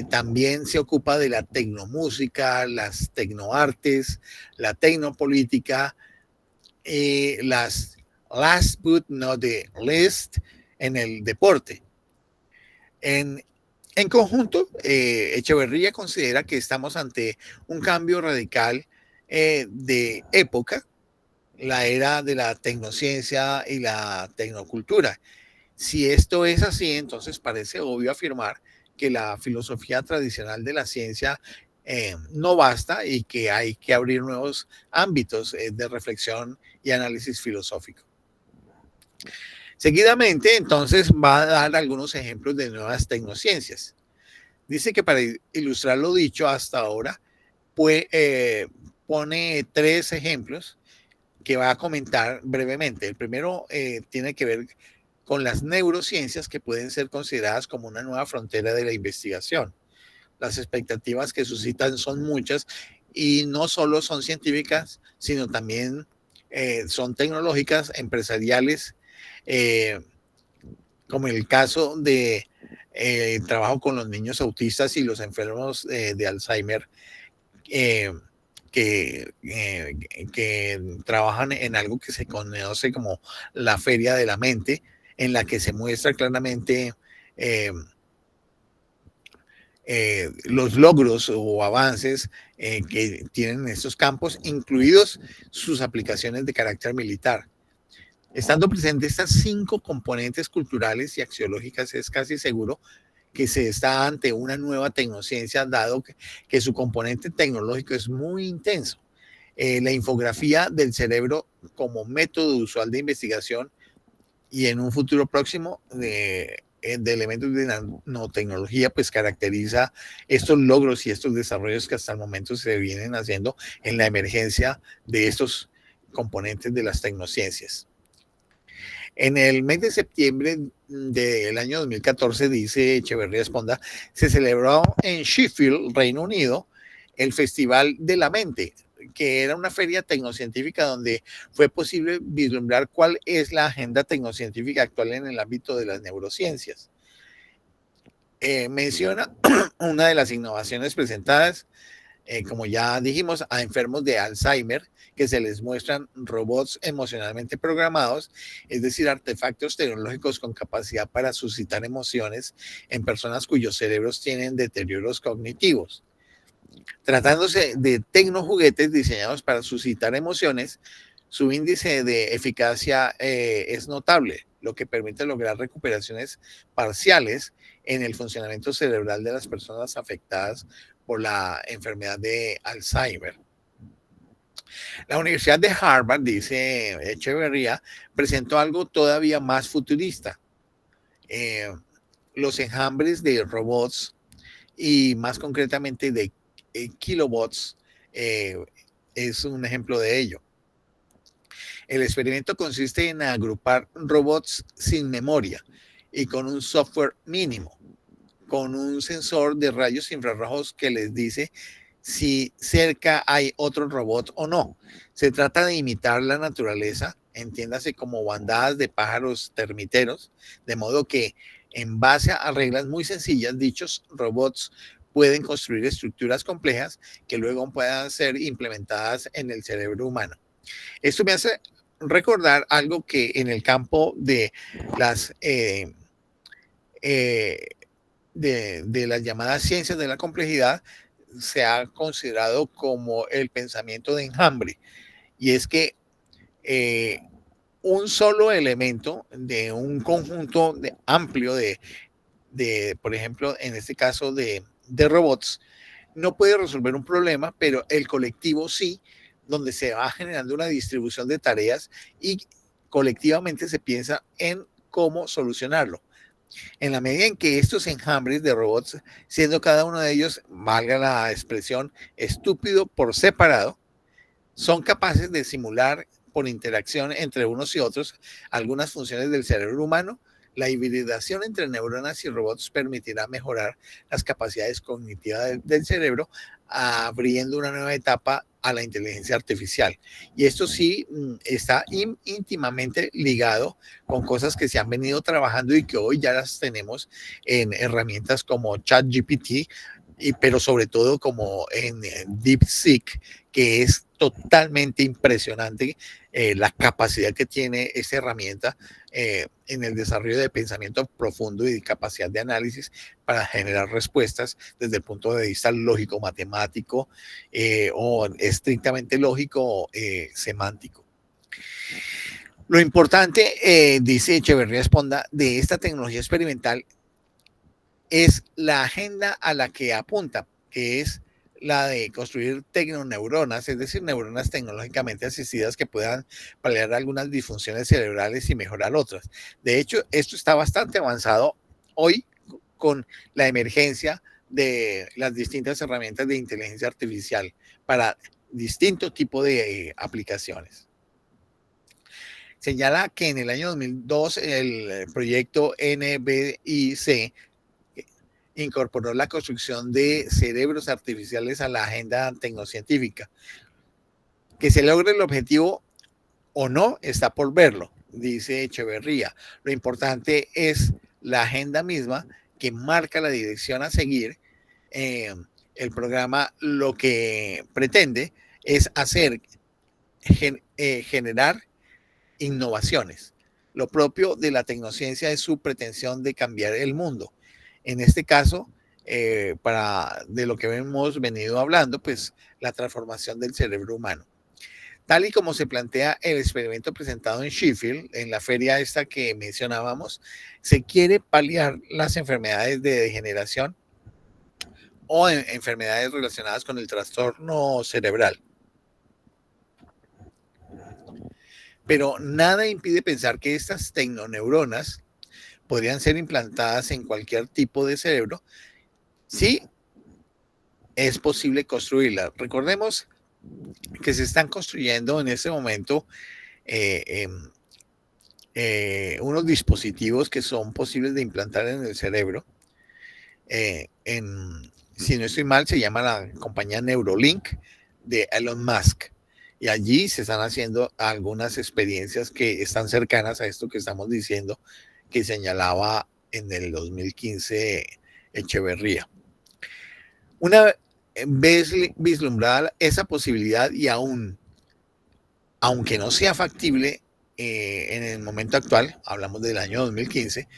también se ocupa de la tecnomúsica, las tecnoartes, la tecnopolítica, las last but not the least en el deporte. En conjunto, Echeverría considera que estamos ante un cambio radical de época, la era de la tecnociencia y la tecnocultura. Si esto es así, entonces parece obvio afirmar que la filosofía tradicional de la ciencia no basta y que hay que abrir nuevos ámbitos de reflexión y análisis filosófico. Seguidamente, entonces, va a dar algunos ejemplos de nuevas tecnociencias. Dice que para ilustrar lo dicho hasta ahora, pues, pone 3 ejemplos que va a comentar brevemente. El primero tiene que ver con las neurociencias, que pueden ser consideradas como una nueva frontera de la investigación. Las expectativas que suscitan son muchas y no solo son científicas, sino también son tecnológicas, empresariales, como en el caso de trabajo con los niños autistas y los enfermos de Alzheimer, que trabajan en algo que se conoce como la Feria de la Mente, en la que se muestra claramente los logros o avances que tienen en estos campos, incluidos sus aplicaciones de carácter militar. Estando presentes estas 5 componentes culturales y axiológicas, es casi seguro que se está ante una nueva tecnociencia, dado que su componente tecnológico es muy intenso. La infografía del cerebro como método usual de investigación y en un futuro próximo de elementos de nanotecnología, pues caracteriza estos logros y estos desarrollos que hasta el momento se vienen haciendo en la emergencia de estos componentes de las tecnociencias. En el mes de septiembre del año 2014, dice Echeverría Esponda, se celebró en Sheffield, Reino Unido, el Festival de la Mente, que era una feria tecnocientífica donde fue posible vislumbrar cuál es la agenda tecnocientífica actual en el ámbito de las neurociencias. Menciona una de las innovaciones presentadas, como ya dijimos, a enfermos de Alzheimer, que se les muestran robots emocionalmente programados, es decir, artefactos tecnológicos con capacidad para suscitar emociones en personas cuyos cerebros tienen deterioros cognitivos. Tratándose de tecnojuguetes diseñados para suscitar emociones, su índice de eficacia es notable, lo que permite lograr recuperaciones parciales en el funcionamiento cerebral de las personas afectadas por la enfermedad de Alzheimer. La Universidad de Harvard, dice Echeverría, presentó algo todavía más futurista. Los enjambres de robots y más concretamente de kilobots es un ejemplo de ello. El experimento consiste en agrupar robots sin memoria y con un software mínimo, con un sensor de rayos infrarrojos que les dice si cerca hay otro robot o no. Se trata de imitar la naturaleza, entiéndase como bandadas de pájaros termiteros, de modo que en base a reglas muy sencillas, dichos robots pueden construir estructuras complejas que luego puedan ser implementadas en el cerebro humano. Esto me hace recordar algo que en el campo de las de las llamadas ciencias de la complejidad se ha considerado como el pensamiento de enjambre, y es que un solo elemento de un conjunto amplio por ejemplo, en este caso de robots, no puede resolver un problema, pero el colectivo sí, donde se va generando una distribución de tareas y colectivamente se piensa en cómo solucionarlo. En la medida en que estos enjambres de robots, siendo cada uno de ellos, valga la expresión, estúpido por separado, son capaces de simular por interacción entre unos y otros algunas funciones del cerebro humano, la hibridación entre neuronas y robots permitirá mejorar las capacidades cognitivas del cerebro, abriendo una nueva etapa a la inteligencia artificial. Y esto sí está íntimamente ligado con cosas que se han venido trabajando y que hoy ya las tenemos en herramientas como ChatGPT, pero sobre todo como en DeepSeek, que es totalmente impresionante la capacidad que tiene esta herramienta en el desarrollo de pensamiento profundo y de capacidad de análisis para generar respuestas desde el punto de vista lógico, matemático o estrictamente lógico, semántico. Lo importante, dice Echeverría Esponda, de esta tecnología experimental es la agenda a la que apunta, que es la de construir tecnoneuronas, es decir, neuronas tecnológicamente asistidas que puedan paliar algunas disfunciones cerebrales y mejorar otras. De hecho, esto está bastante avanzado hoy con la emergencia de las distintas herramientas de inteligencia artificial para distintos tipos de aplicaciones. Señala que en el año 2002 el proyecto NBIC incorporó la construcción de cerebros artificiales a la agenda tecnocientífica. Que se logre el objetivo o no está por verlo, dice Echeverría. Lo importante es la agenda misma que marca la dirección a seguir. El programa lo que pretende es generar innovaciones. Lo propio de la tecnociencia es su pretensión de cambiar el mundo. En este caso, de lo que hemos venido hablando, pues la transformación del cerebro humano. Tal y como se plantea el experimento presentado en Sheffield, en la feria esta que mencionábamos, se quiere paliar las enfermedades de degeneración o enfermedades relacionadas con el trastorno cerebral. Pero nada impide pensar que estas tecnoneuronas podrían ser implantadas en cualquier tipo de cerebro si es posible construirlas. Recordemos que se están construyendo en este momento unos dispositivos que son posibles de implantar en el cerebro. Si no estoy mal, se llama la compañía Neurolink. de Elon Musk. Y allí se están haciendo algunas experiencias que están cercanas a esto que estamos diciendo, que señalaba en el 2015 Echeverría. Una vez vislumbrada esa posibilidad y aunque no sea factible en el momento actual, hablamos del año 2015,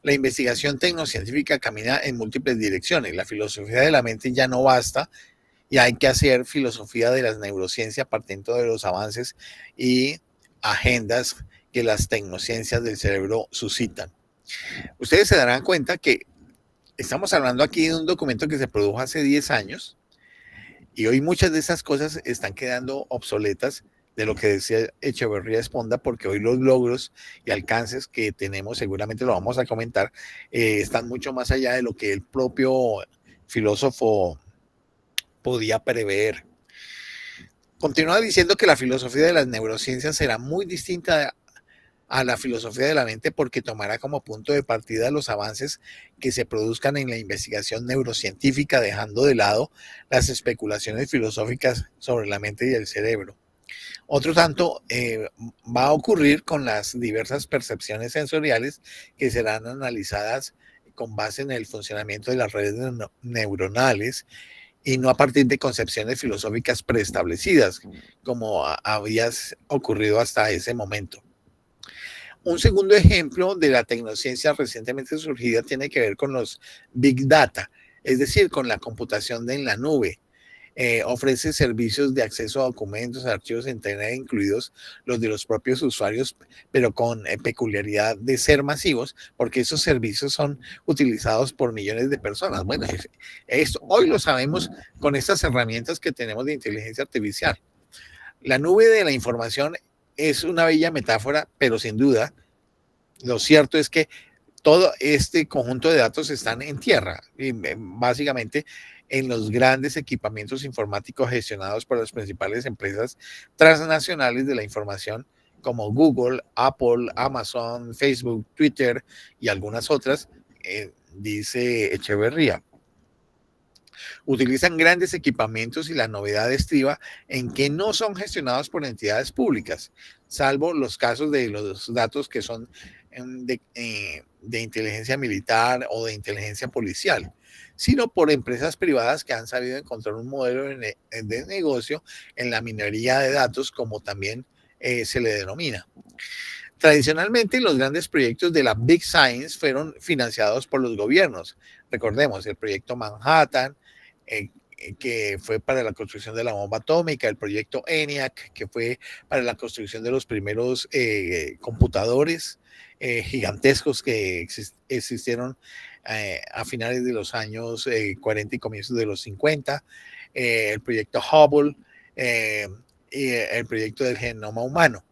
la investigación tecnocientífica camina en múltiples direcciones. La filosofía de la mente ya no basta y hay que hacer filosofía de las neurociencias partiendo de los avances y agendas que las tecnociencias del cerebro suscitan. Ustedes se darán cuenta que estamos hablando aquí de un documento que se produjo hace 10 años y hoy muchas de esas cosas están quedando obsoletas de lo que decía Echeverría Esponda, porque hoy los logros y alcances que tenemos, seguramente lo vamos a comentar, están mucho más allá de lo que el propio filósofo podía prever. Continúa diciendo que la filosofía de las neurociencias será muy distinta a la filosofía de la mente porque tomará como punto de partida los avances que se produzcan en la investigación neurocientífica, dejando de lado las especulaciones filosóficas sobre la mente y el cerebro. Otro tanto va a ocurrir con las diversas percepciones sensoriales que serán analizadas con base en el funcionamiento de las redes neuronales y no a partir de concepciones filosóficas preestablecidas, como había ocurrido hasta ese momento. Un segundo ejemplo de la tecnociencia recientemente surgida tiene que ver con los Big Data, es decir, con la computación en la nube. Ofrece servicios de acceso a documentos, archivos de Internet, incluidos los de los propios usuarios, pero con peculiaridad de ser masivos, porque esos servicios son utilizados por millones de personas. Bueno, esto hoy lo sabemos con estas herramientas que tenemos de inteligencia artificial. La nube de la información es una bella metáfora, pero sin duda, lo cierto es que todo este conjunto de datos están en tierra, y básicamente en los grandes equipamientos informáticos gestionados por las principales empresas transnacionales de la información como Google, Apple, Amazon, Facebook, Twitter y algunas otras, dice Echeverría. Utilizan grandes equipamientos y la novedad estriba en que no son gestionados por entidades públicas, salvo los casos de los datos que son de inteligencia militar o de inteligencia policial, sino por empresas privadas que han sabido encontrar un modelo de negocio en la minería de datos, como también se le denomina. Tradicionalmente, los grandes proyectos de la Big Science fueron financiados por los gobiernos. Recordemos el proyecto Manhattan, que fue para la construcción de la bomba atómica, el proyecto ENIAC, que fue para la construcción de los primeros computadores gigantescos que existieron a finales de los años 40 y comienzos de los 50, el proyecto Hubble y el proyecto del genoma humano.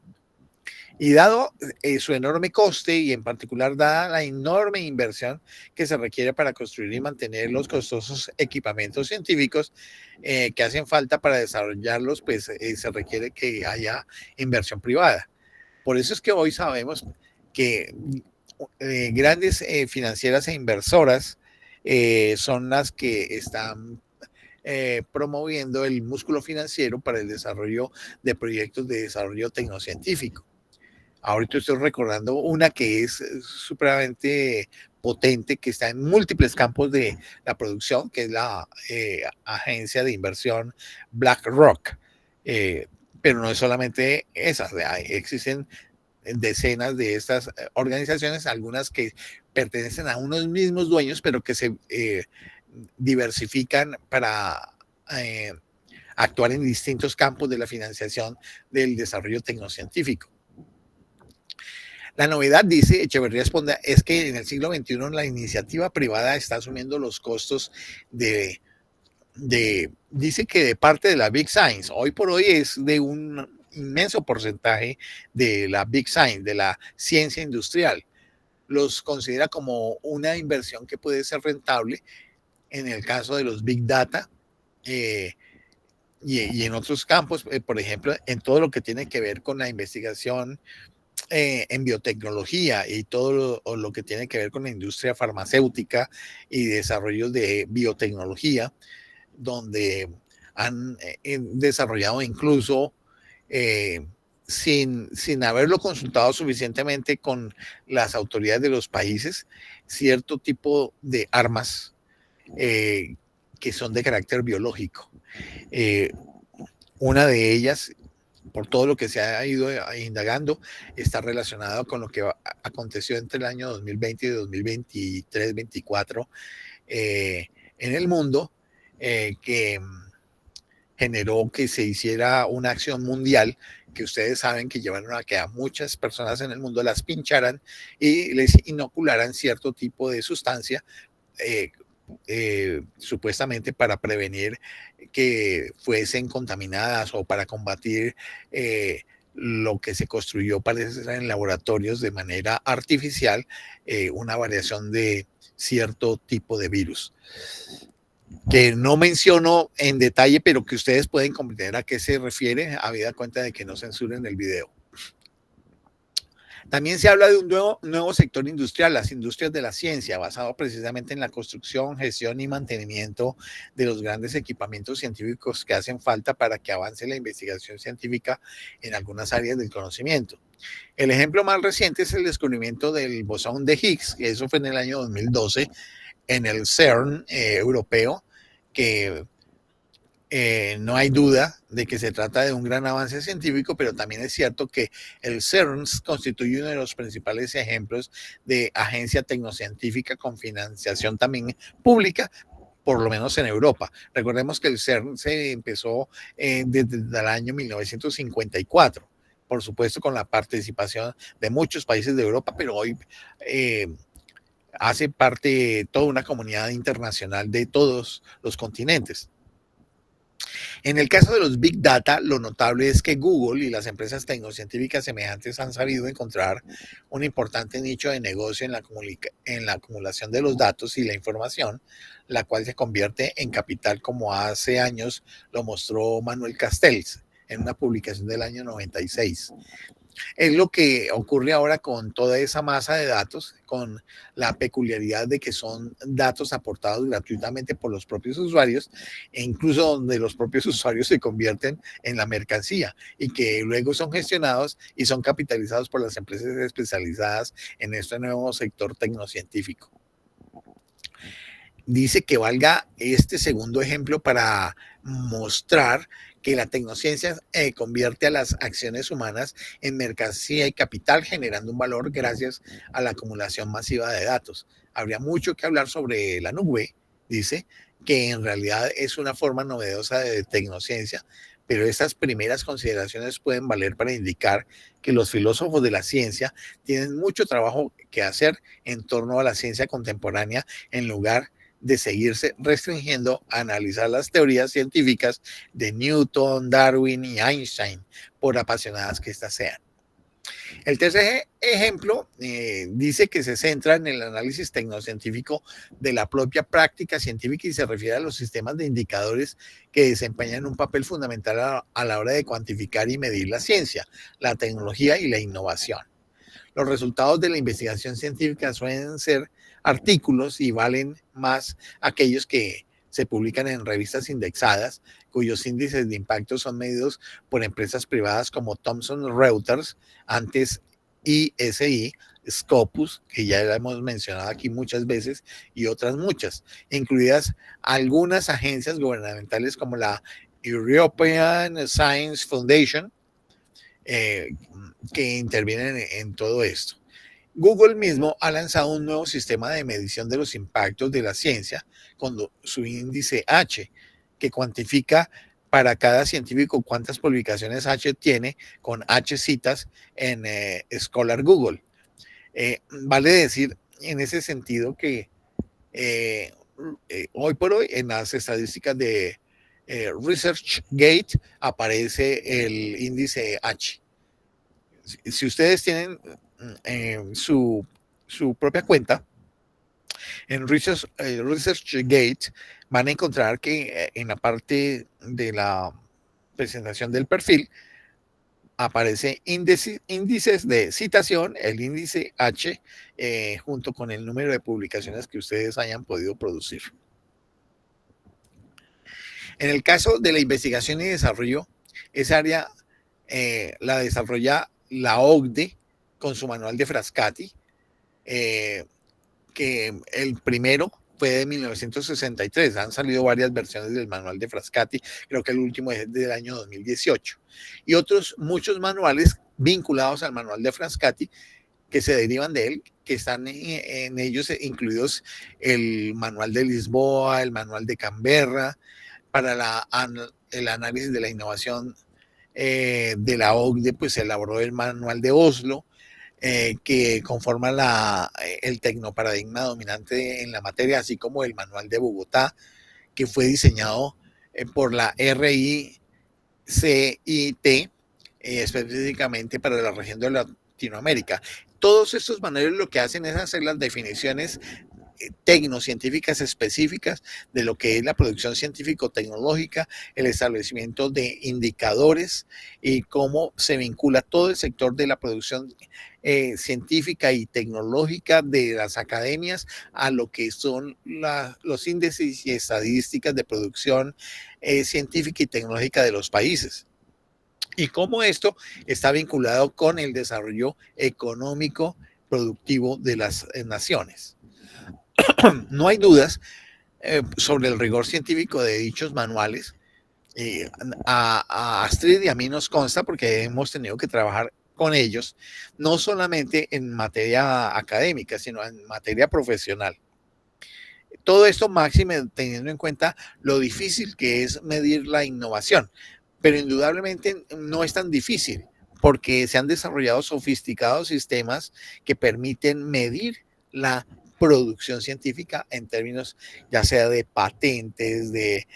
Y dado su enorme coste y en particular dada la enorme inversión que se requiere para construir y mantener los costosos equipamientos científicos que hacen falta para desarrollarlos, pues se requiere que haya inversión privada. Por eso es que hoy sabemos que grandes financieras e inversoras son las que están promoviendo el músculo financiero para el desarrollo de proyectos de desarrollo tecnocientífico. Ahorita estoy recordando una que es supremamente potente, que está en múltiples campos de la producción, que es la agencia de inversión BlackRock. Pero no es solamente esas, existen decenas de estas organizaciones, algunas que pertenecen a unos mismos dueños, pero que se diversifican para actuar en distintos campos de la financiación del desarrollo tecnocientífico. La novedad, dice Echeverría Esponda, es que en el siglo XXI la iniciativa privada está asumiendo los costos dice que de parte de la Big Science. Hoy por hoy es de un inmenso porcentaje de la Big Science, de la ciencia industrial. Los considera como una inversión que puede ser rentable en el caso de los Big Data y en otros campos, por ejemplo, en todo lo que tiene que ver con la investigación en biotecnología y todo lo que tiene que ver con la industria farmacéutica y desarrollos de biotecnología, donde han desarrollado incluso sin haberlo consultado suficientemente con las autoridades de los países, cierto tipo de armas que son de carácter biológico. Una de ellas, por todo lo que se ha ido indagando, está relacionado con lo que aconteció entre el año 2020 y 2023-24 en el mundo, que generó que se hiciera una acción mundial que ustedes saben que llevaron a que a muchas personas en el mundo las pincharan y les inocularan cierto tipo de sustancia, supuestamente para prevenir que fuesen contaminadas o para combatir lo que se construyó, parece ser, en laboratorios de manera artificial, una variación de cierto tipo de virus que no menciono en detalle, pero que ustedes pueden comprender a qué se refiere, habida cuenta de que no censuren el video. También se habla de un nuevo sector industrial, las industrias de la ciencia, basado precisamente en la construcción, gestión y mantenimiento de los grandes equipamientos científicos que hacen falta para que avance la investigación científica en algunas áreas del conocimiento. El ejemplo más reciente es el descubrimiento del bosón de Higgs, que eso fue en el año 2012 en el CERN europeo, que no hay duda de que se trata de un gran avance científico, pero también es cierto que el CERN constituye uno de los principales ejemplos de agencia tecnocientífica con financiación también pública, por lo menos en Europa. Recordemos que el CERN se empezó desde el año 1954, por supuesto con la participación de muchos países de Europa, pero hoy hace parte de toda una comunidad internacional de todos los continentes. En el caso de los Big Data, lo notable es que Google y las empresas tecnocientíficas semejantes han sabido encontrar un importante nicho de negocio en la acumulación de los datos y la información, la cual se convierte en capital, como hace años lo mostró Manuel Castells en una publicación del año 96. Es lo que ocurre ahora con toda esa masa de datos, con la peculiaridad de que son datos aportados gratuitamente por los propios usuarios, e incluso donde los propios usuarios se convierten en la mercancía y que luego son gestionados y son capitalizados por las empresas especializadas en este nuevo sector tecnocientífico. Dice que valga este segundo ejemplo para mostrar que la tecnociencia convierte a las acciones humanas en mercancía y capital, generando un valor gracias a la acumulación masiva de datos. Habría mucho que hablar sobre la nube, dice, que en realidad es una forma novedosa de tecnociencia, pero estas primeras consideraciones pueden valer para indicar que los filósofos de la ciencia tienen mucho trabajo que hacer en torno a la ciencia contemporánea, en lugar de seguirse restringiendo a analizar las teorías científicas de Newton, Darwin y Einstein, por apasionadas que éstas sean. El tercer ejemplo dice que se centra en el análisis tecnocientífico de la propia práctica científica y se refiere a los sistemas de indicadores que desempeñan un papel fundamental a la hora de cuantificar y medir la ciencia, la tecnología y la innovación. Los resultados de la investigación científica suelen ser artículos y valen más aquellos que se publican en revistas indexadas, cuyos índices de impacto son medidos por empresas privadas como Thomson Reuters, antes ISI, Scopus, que ya la hemos mencionado aquí muchas veces, y otras muchas, incluidas algunas agencias gubernamentales como la European Science Foundation, que intervienen en todo esto. Google mismo ha lanzado un nuevo sistema de medición de los impactos de la ciencia con su índice H, que cuantifica para cada científico cuántas publicaciones H tiene, con H citas en Scholar Google. Vale decir en ese sentido que hoy por hoy en las estadísticas de ResearchGate aparece el índice H. Si ustedes tienen su propia cuenta en ResearchGate, van a encontrar que en la parte de la presentación del perfil aparece índices de citación, el índice H, junto con el número de publicaciones que ustedes hayan podido producir. En el caso de la investigación y desarrollo, esa área la desarrolla la OCDE con su manual de Frascati, que el primero fue de 1963. Han salido varias versiones del manual de Frascati, creo que el último es del año 2018. Y otros muchos manuales vinculados al manual de Frascati que se derivan de él, que están en ellos incluidos el manual de Lisboa, el manual de Canberra, para el análisis de la innovación de la OCDE, pues se elaboró el manual de Oslo, que conforma el tecnoparadigma dominante en la materia, así como el manual de Bogotá, que fue diseñado por la RICIT, específicamente para la región de Latinoamérica. Todos estos manuales lo que hacen es hacer las definiciones tecnocientíficas específicas de lo que es la producción científico-tecnológica, el establecimiento de indicadores y cómo se vincula todo el sector de la producción científica y tecnológica de las academias a lo que son los índices y estadísticas de producción científica y tecnológica de los países. Y cómo esto está vinculado con el desarrollo económico productivo de las naciones. No hay dudas sobre el rigor científico de dichos manuales. A Astrid y a mí nos consta porque hemos tenido que trabajar con ellos, no solamente en materia académica, sino en materia profesional. Todo esto máxime teniendo en cuenta lo difícil que es medir la innovación, pero indudablemente no es tan difícil porque se han desarrollado sofisticados sistemas que permiten medir la producción científica en términos ya sea de patentes, de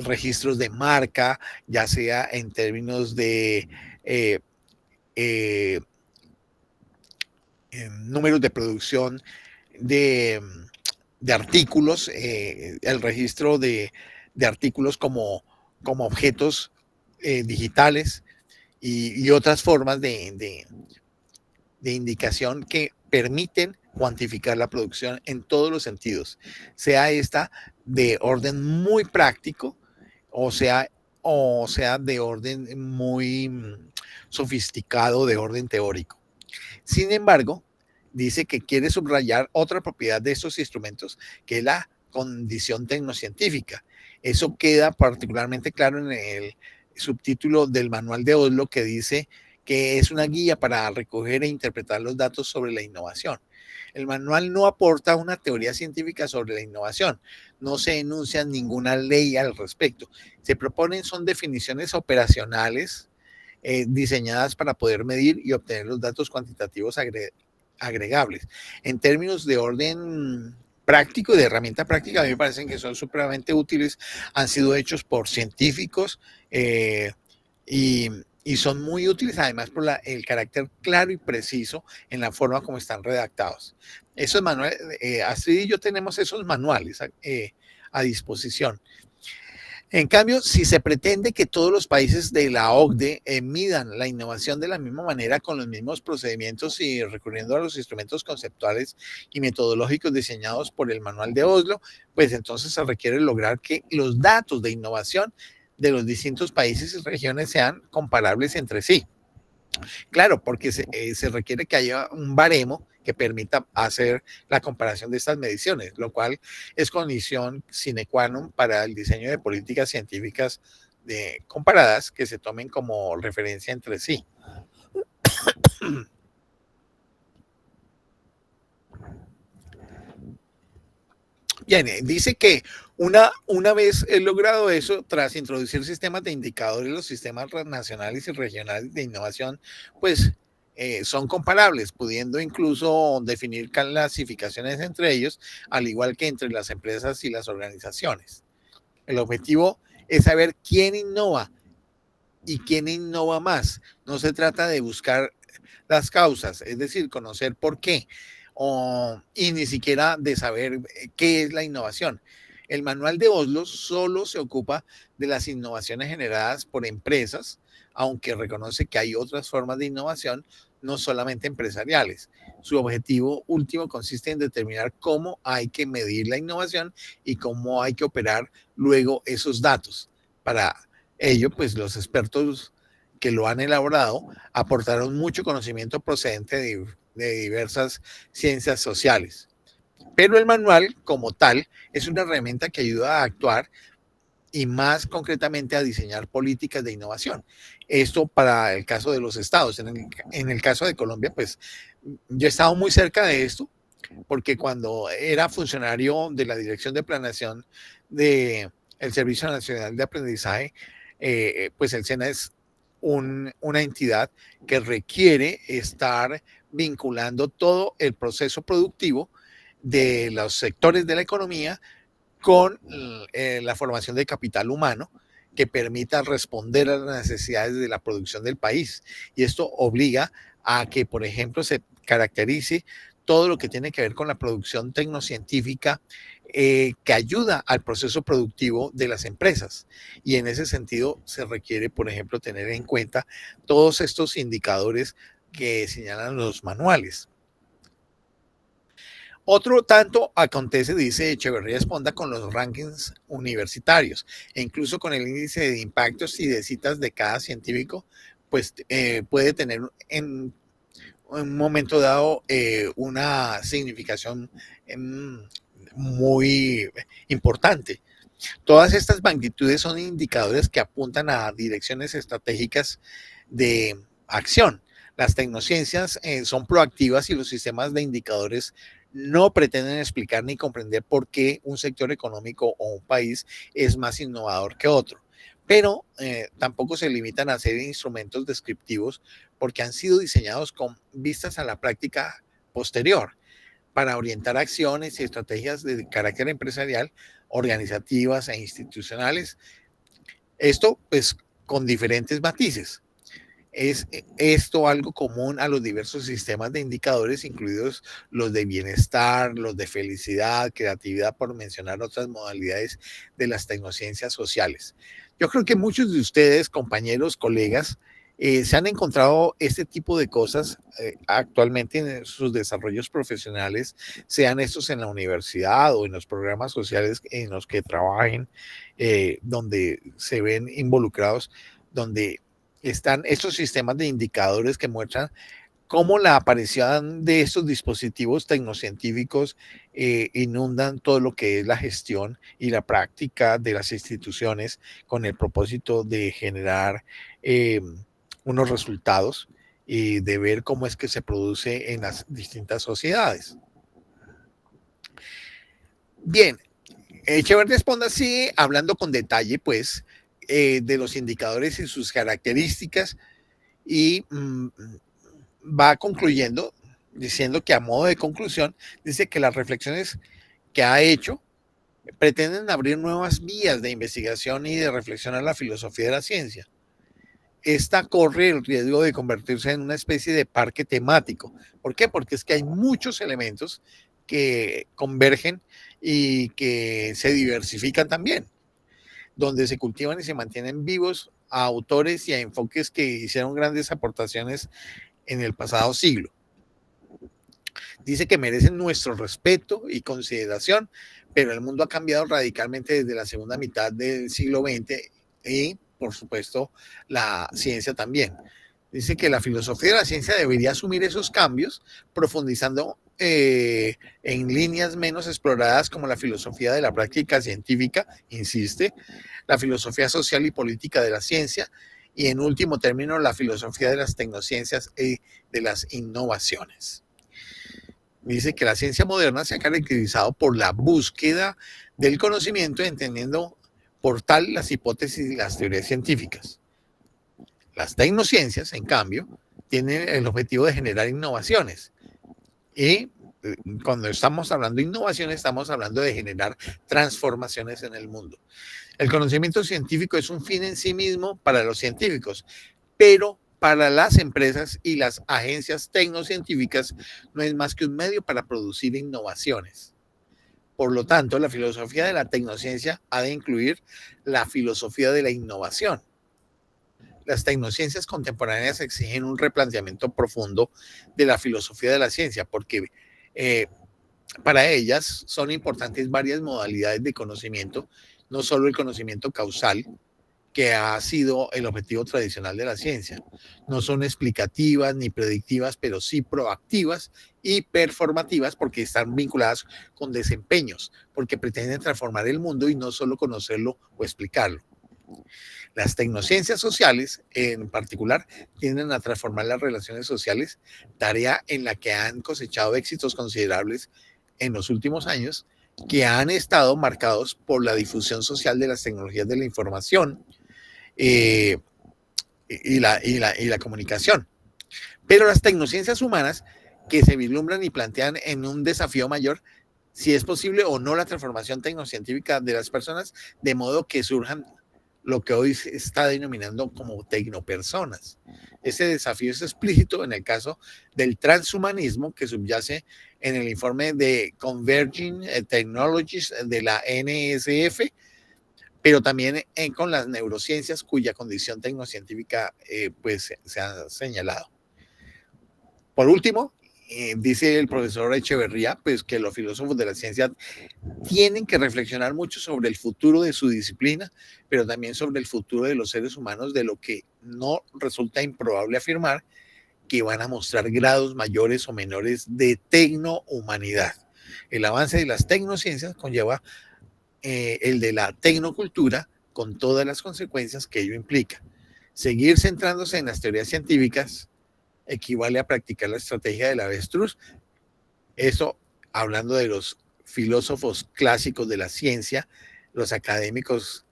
registros de marca, ya sea en términos de números de producción de artículos, el registro de artículos como objetos digitales y otras formas de indicación que permiten cuantificar la producción en todos los sentidos, sea esta de orden muy práctico o sea de orden muy sofisticado, de orden teórico. Sin embargo, dice que quiere subrayar otra propiedad de estos instrumentos, que es la condición tecnocientífica. Eso queda particularmente claro en el subtítulo del manual de Oslo, que dice que es una guía para recoger e interpretar los datos sobre la innovación. El manual no aporta una teoría científica sobre la innovación, no se enuncia ninguna ley al respecto. Se proponen son definiciones operacionales diseñadas para poder medir y obtener los datos cuantitativos agregables. En términos de orden práctico y de herramienta práctica, a mí me parecen que son supremamente útiles, han sido hechos por científicos y son muy útiles además por el carácter claro y preciso en la forma como están redactados. Esos manuales, Astrid y yo tenemos esos manuales a disposición. En cambio, si se pretende que todos los países de la OCDE midan la innovación de la misma manera, con los mismos procedimientos y recurriendo a los instrumentos conceptuales y metodológicos diseñados por el Manual de Oslo, pues entonces se requiere lograr que los datos de innovación de los distintos países y regiones sean comparables entre sí. Claro, porque se requiere que haya un baremo que permita hacer la comparación de estas mediciones, lo cual es condición sine qua non para el diseño de políticas científicas comparadas que se tomen como referencia entre sí. Bien, dice que una vez he logrado eso, tras introducir sistemas de indicadores, los sistemas nacionales y regionales de innovación, pues son comparables, pudiendo incluso definir clasificaciones entre ellos, al igual que entre las empresas y las organizaciones. El objetivo es saber quién innova y quién innova más. No se trata de buscar las causas, es decir, conocer por qué, y ni siquiera de saber qué es la innovación. El manual de Oslo solo se ocupa de las innovaciones generadas por empresas aunque reconoce que hay otras formas de innovación, no solamente empresariales. Su objetivo último consiste en determinar cómo hay que medir la innovación y cómo hay que operar luego esos datos. Para ello, pues los expertos que lo han elaborado aportaron mucho conocimiento procedente de diversas ciencias sociales. Pero el manual, como tal, es una herramienta que ayuda a actuar y más concretamente a diseñar políticas de innovación. Esto para el caso de los estados. En el caso de Colombia, pues yo he estado muy cerca de esto, porque cuando era funcionario de la Dirección de Planeación del Servicio Nacional de Aprendizaje, pues el SENA es una entidad que requiere estar vinculando todo el proceso productivo de los sectores de la economía con la formación de capital humano que permita responder a las necesidades de la producción del país. Y esto obliga a que, por ejemplo, se caracterice todo lo que tiene que ver con la producción tecnocientífica que ayuda al proceso productivo de las empresas. Y en ese sentido se requiere, por ejemplo, tener en cuenta todos estos indicadores que señalan los manuales. Otro tanto acontece, dice Echeverría Esponda, con los rankings universitarios e incluso con el índice de impactos y de citas de cada científico, pues puede tener en un momento dado una significación muy importante. Todas estas magnitudes son indicadores que apuntan a direcciones estratégicas de acción. Las tecnociencias son proactivas y los sistemas de indicadores no pretenden explicar ni comprender por qué un sector económico o un país es más innovador que otro. Pero tampoco se limitan a ser instrumentos descriptivos porque han sido diseñados con vistas a la práctica posterior para orientar acciones y estrategias de carácter empresarial, organizativas e institucionales. Esto pues con diferentes matices. ¿Es esto algo común a los diversos sistemas de indicadores, incluidos los de bienestar, los de felicidad, creatividad, por mencionar otras modalidades de las tecnociencias sociales? Yo creo que muchos de ustedes, compañeros, colegas, se han encontrado este tipo de cosas actualmente en sus desarrollos profesionales, sean estos en la universidad o en los programas sociales en los que trabajen, donde se ven involucrados, donde están estos sistemas de indicadores que muestran cómo la aparición de estos dispositivos tecnocientíficos inundan todo lo que es la gestión y la práctica de las instituciones con el propósito de generar unos resultados y de ver cómo es que se produce en las distintas sociedades. Bien, Echeverría Esponda sigue hablando con detalle, pues, de los indicadores y sus características y va concluyendo diciendo que a modo de conclusión, dice que las reflexiones que ha hecho pretenden abrir nuevas vías de investigación y de reflexión a la filosofía de la ciencia. Esta corre el riesgo de convertirse en una especie de parque temático. ¿Por qué? Porque es que hay muchos elementos que convergen y que se diversifican también, donde se cultivan y se mantienen vivos a autores y a enfoques que hicieron grandes aportaciones en el pasado siglo. Dice que merecen nuestro respeto y consideración, pero el mundo ha cambiado radicalmente desde la segunda mitad del siglo XX y, por supuesto, la ciencia también. Dice que la filosofía de la ciencia debería asumir esos cambios, profundizando en líneas menos exploradas como la filosofía de la práctica científica, insiste, la filosofía social y política de la ciencia y, en último término, la filosofía de las tecnociencias y de las innovaciones. Dice que la ciencia moderna se ha caracterizado por la búsqueda del conocimiento, entendiendo por tal las hipótesis y las teorías científicas. Las tecnociencias, en cambio, tienen el objetivo de generar innovaciones. Y cuando estamos hablando de innovación, estamos hablando de generar transformaciones en el mundo. El conocimiento científico es un fin en sí mismo para los científicos, pero para las empresas y las agencias tecnocientíficas no es más que un medio para producir innovaciones. Por lo tanto, la filosofía de la tecnociencia ha de incluir la filosofía de la innovación. Las tecnociencias contemporáneas exigen un replanteamiento profundo de la filosofía de la ciencia, porque para ellas son importantes varias modalidades de conocimiento, no solo el conocimiento causal, que ha sido el objetivo tradicional de la ciencia. No son explicativas ni predictivas, pero sí proactivas y performativas porque están vinculadas con desempeños, porque pretenden transformar el mundo y no solo conocerlo o explicarlo. Las tecnociencias sociales, en particular, tienden a transformar las relaciones sociales, tarea en la que han cosechado éxitos considerables en los últimos años, que han estado marcados por la difusión social de las tecnologías de la información, eh, y la comunicación. Pero las tecnociencias humanas que se vislumbran y plantean en un desafío mayor, si es posible o no la transformación tecnocientífica de las personas, de modo que surjan lo que hoy se está denominando como tecnopersonas. Ese desafío es explícito en el caso del transhumanismo que subyace en el informe de Converging Technologies de la NSF, pero también con las neurociencias cuya condición tecnocientífica pues se ha señalado. Por último, dice el profesor Echeverría, pues que los filósofos de la ciencia tienen que reflexionar mucho sobre el futuro de su disciplina, pero también sobre el futuro de los seres humanos, de lo que no resulta improbable afirmar que van a mostrar grados mayores o menores de tecnohumanidad. El avance de las tecnociencias conlleva el de la tecnocultura con todas las consecuencias que ello implica. Seguir centrándose en las teorías científicas equivale a practicar la estrategia del avestruz. Eso hablando de los filósofos clásicos de la ciencia, los académicos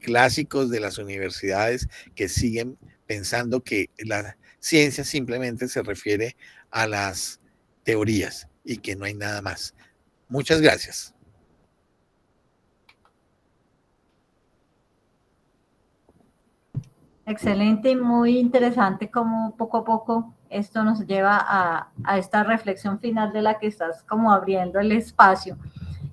clásicos de las universidades que siguen pensando que la ciencia simplemente se refiere a las teorías y que no hay nada más. Muchas gracias. Excelente y muy interesante cómo poco a poco esto nos lleva a esta reflexión final de la que estás como abriendo el espacio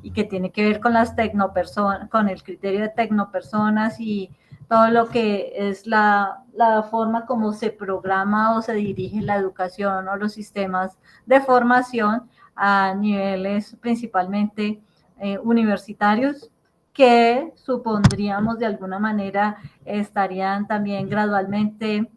y que tiene que ver con las tecnopersonas, con el criterio de tecnopersonas y todo lo que es la forma como se programa o se dirige la educación o los sistemas de formación a niveles principalmente universitarios, que supondríamos de alguna manera estarían también gradualmente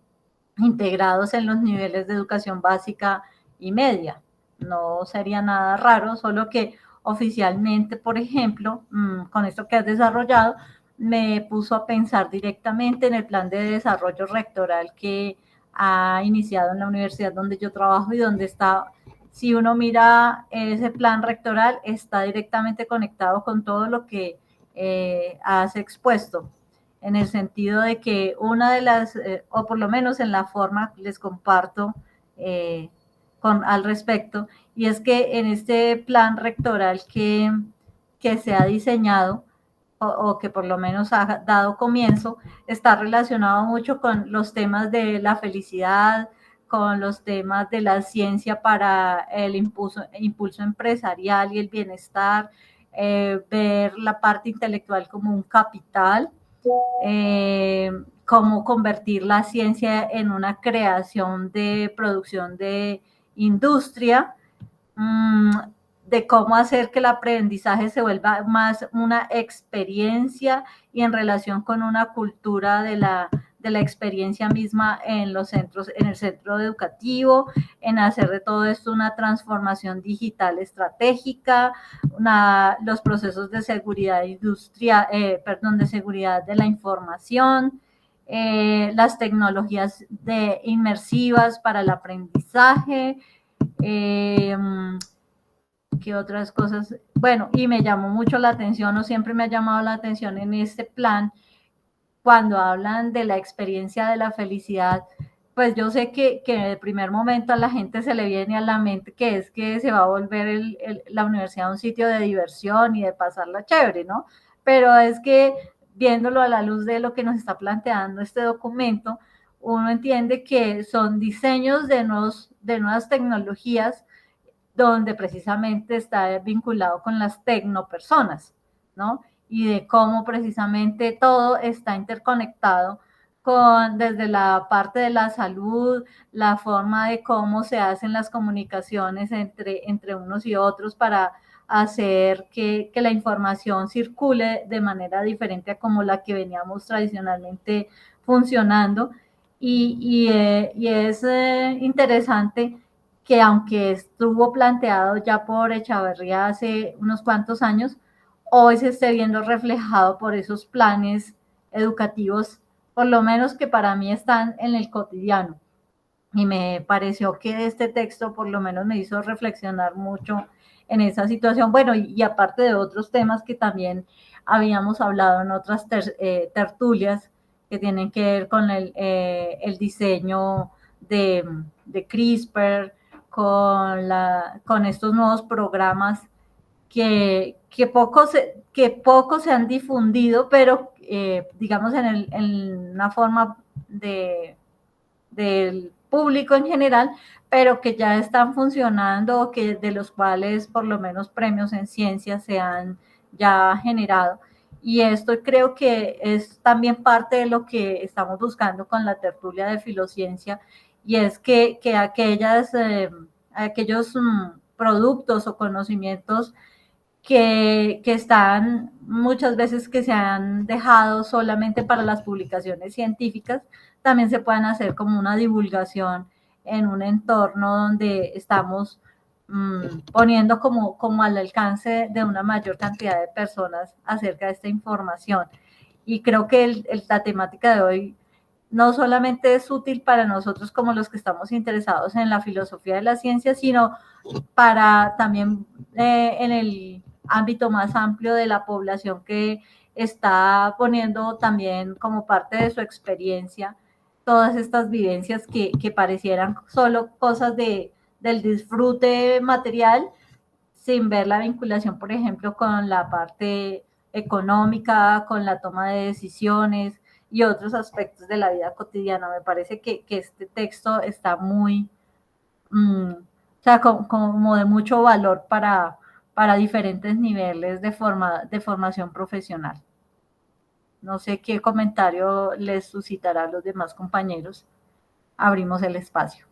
integrados en los niveles de educación básica y media. No sería nada raro, solo que oficialmente, por ejemplo, con esto que has desarrollado, me puso a pensar directamente en el plan de desarrollo rectoral que ha iniciado en la universidad donde yo trabajo y donde está, si uno mira ese plan rectoral, está directamente conectado con todo lo que has expuesto, en el sentido de que una de las, o por lo menos en la forma les comparto al respecto, y es que en este plan rectoral que se ha diseñado, o que por lo menos ha dado comienzo, está relacionado mucho con los temas de la felicidad, con los temas de la ciencia para el impulso empresarial y el bienestar, ver la parte intelectual como un capital, cómo convertir la ciencia en una creación de producción de industria, de cómo hacer que el aprendizaje se vuelva más una experiencia y en relación con una cultura de la experiencia misma en los centros, en el centro educativo, en hacer de todo esto una transformación digital estratégica, los procesos de seguridad industrial, de seguridad de la información, las tecnologías inmersivas para el aprendizaje, ¿qué otras cosas? Bueno, y me llamó mucho la atención, o siempre me ha llamado la atención en este plan, cuando hablan de la experiencia de la felicidad, pues yo sé que en el primer momento a la gente se le viene a la mente que es que se va a volver la universidad un sitio de diversión y de pasarla chévere, ¿no? Pero es que viéndolo a la luz de lo que nos está planteando este documento, uno entiende que son diseños de nuevas tecnologías donde precisamente está vinculado con las tecnopersonas, ¿no? Y de cómo precisamente todo está interconectado desde la parte de la salud, la forma de cómo se hacen las comunicaciones entre unos y otros para hacer que la información circule de manera diferente a como la que veníamos tradicionalmente funcionando. Y es interesante que aunque estuvo planteado ya por Echavarría hace unos cuantos años, hoy se esté viendo reflejado por esos planes educativos, por lo menos que para mí están en el cotidiano. Y me pareció que este texto por lo menos me hizo reflexionar mucho en esa situación. Bueno, y aparte de otros temas que también habíamos hablado en otras tertulias que tienen que ver con el diseño de CRISPR, con estos nuevos programas que poco se han difundido, pero digamos en una forma del público en general, pero que ya están funcionando o que de los cuales por lo menos premios en ciencia se han ya generado. Y esto creo que es también parte de lo que estamos buscando con la tertulia de filociencia, y es que aquellos productos o conocimientos que están muchas veces que se han dejado solamente para las publicaciones científicas, también se puedan hacer como una divulgación en un entorno donde estamos poniendo como al alcance de una mayor cantidad de personas acerca de esta información. Y creo que la temática de hoy no solamente es útil para nosotros como los que estamos interesados en la filosofía de la ciencia, sino para también en el ámbito más amplio de la población que está poniendo también como parte de su experiencia todas estas vivencias que parecieran solo cosas del disfrute material, sin ver la vinculación, por ejemplo, con la parte económica, con la toma de decisiones y otros aspectos de la vida cotidiana. Me parece que este texto está muy, o sea, como de mucho valor para diferentes niveles de formación profesional. No sé qué comentario les suscitará a los demás compañeros. Abrimos el espacio.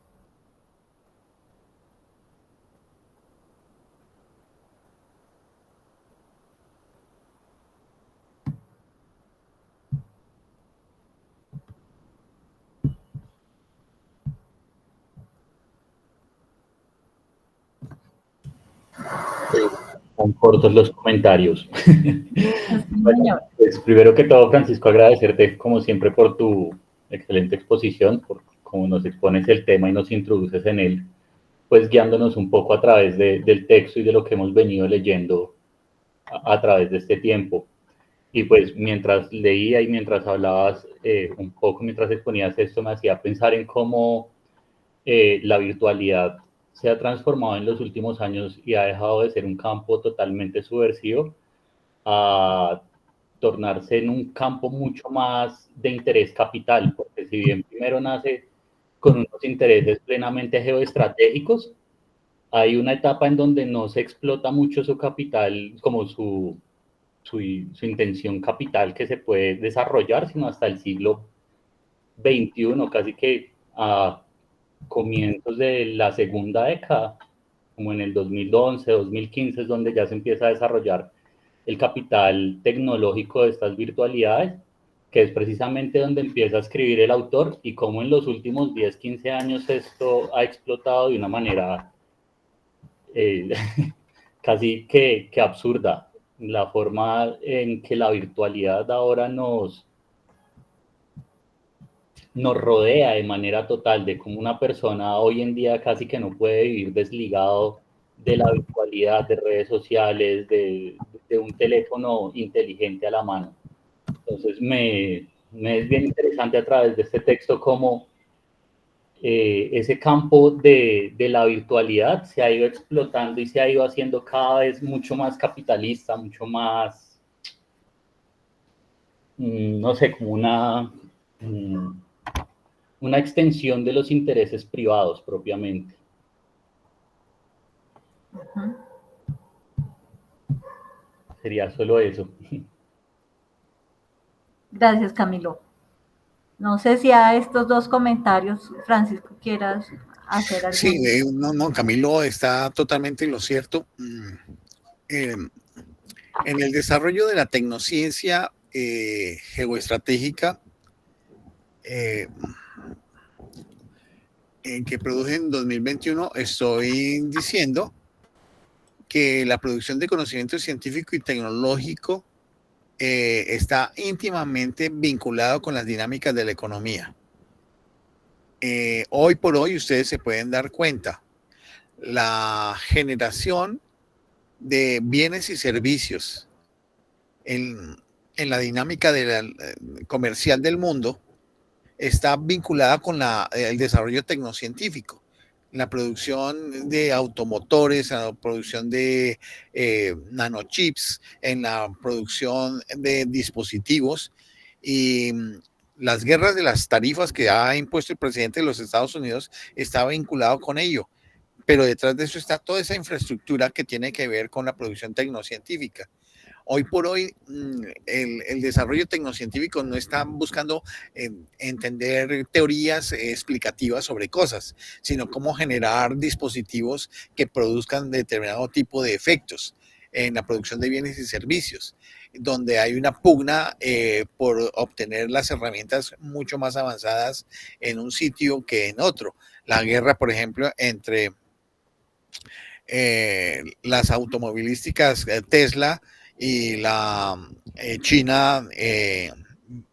Son cortos los comentarios. Sí, Bueno, señor. pues primero que todo, Francisco, agradecerte como siempre por tu excelente exposición, por cómo nos expones el tema y nos introduces en él, pues guiándonos un poco a través del texto y de lo que hemos venido leyendo a través de este tiempo. Y pues mientras leía y mientras hablabas un poco, mientras exponías esto, me hacía pensar en cómo la virtualidad se ha transformado en los últimos años y ha dejado de ser un campo totalmente subversivo a tornarse en un campo mucho más de interés capital, porque si bien primero nace con unos intereses plenamente geoestratégicos, hay una etapa en donde no se explota mucho su capital como su intención capital que se puede desarrollar, sino hasta el siglo XXI, casi que a comienzos de la segunda década, como en el 2011, 2015, es donde ya se empieza a desarrollar el capital tecnológico de estas virtualidades, que es precisamente donde empieza a escribir el autor y cómo en los últimos 10, 15 años esto ha explotado de una manera eh, casi que absurda. La forma en que la virtualidad ahora nos rodea de manera total, de cómo una persona hoy en día casi que no puede vivir desligado de la virtualidad, de redes sociales, de un teléfono inteligente a la mano. Entonces me es bien interesante a través de este texto cómo ese campo de la virtualidad se ha ido explotando y se ha ido haciendo cada vez mucho más capitalista, mucho más, no sé, como una extensión de los intereses privados propiamente. Uh-huh. Sería solo eso. Gracias, Camilo. No sé si a estos dos comentarios, Francisco, quieras hacer Sí, algún... no, Camilo está totalmente en lo cierto. Eh, en el desarrollo de la tecnociencia geoestratégica, eh, que produje en 2021, estoy diciendo que la producción de conocimiento científico y tecnológico está íntimamente vinculado con las dinámicas de la economía. Hoy por hoy ustedes se pueden dar cuenta, la generación de bienes y servicios en la dinámica de comercial del mundo está vinculada con el desarrollo tecnocientífico, la producción de automotores, en la producción de nanochips, en la producción de dispositivos y las guerras de las tarifas que ha impuesto el presidente de los Estados Unidos está vinculado con ello. Pero detrás de eso está toda esa infraestructura que tiene que ver con la producción tecnocientífica. Hoy por hoy el desarrollo tecnocientífico no está buscando entender teorías explicativas sobre cosas, sino cómo generar dispositivos que produzcan determinado tipo de efectos en la producción de bienes y servicios, donde hay una pugna por obtener las herramientas mucho más avanzadas en un sitio que en otro. La guerra, por ejemplo, entre las automovilísticas Tesla y la China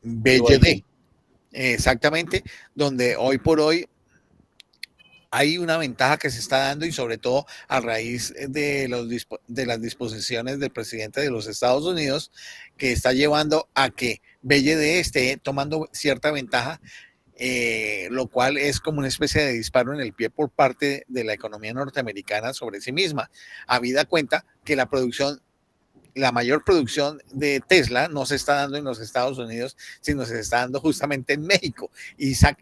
BYD, exactamente, donde hoy por hoy hay una ventaja que se está dando y sobre todo a raíz de las disposiciones del presidente de los Estados Unidos que está llevando a que BYD esté tomando cierta ventaja, lo cual es como una especie de disparo en el pie por parte de la economía norteamericana sobre sí misma, habida cuenta que la mayor producción de Tesla no se está dando en los Estados Unidos, sino se está dando justamente en México y se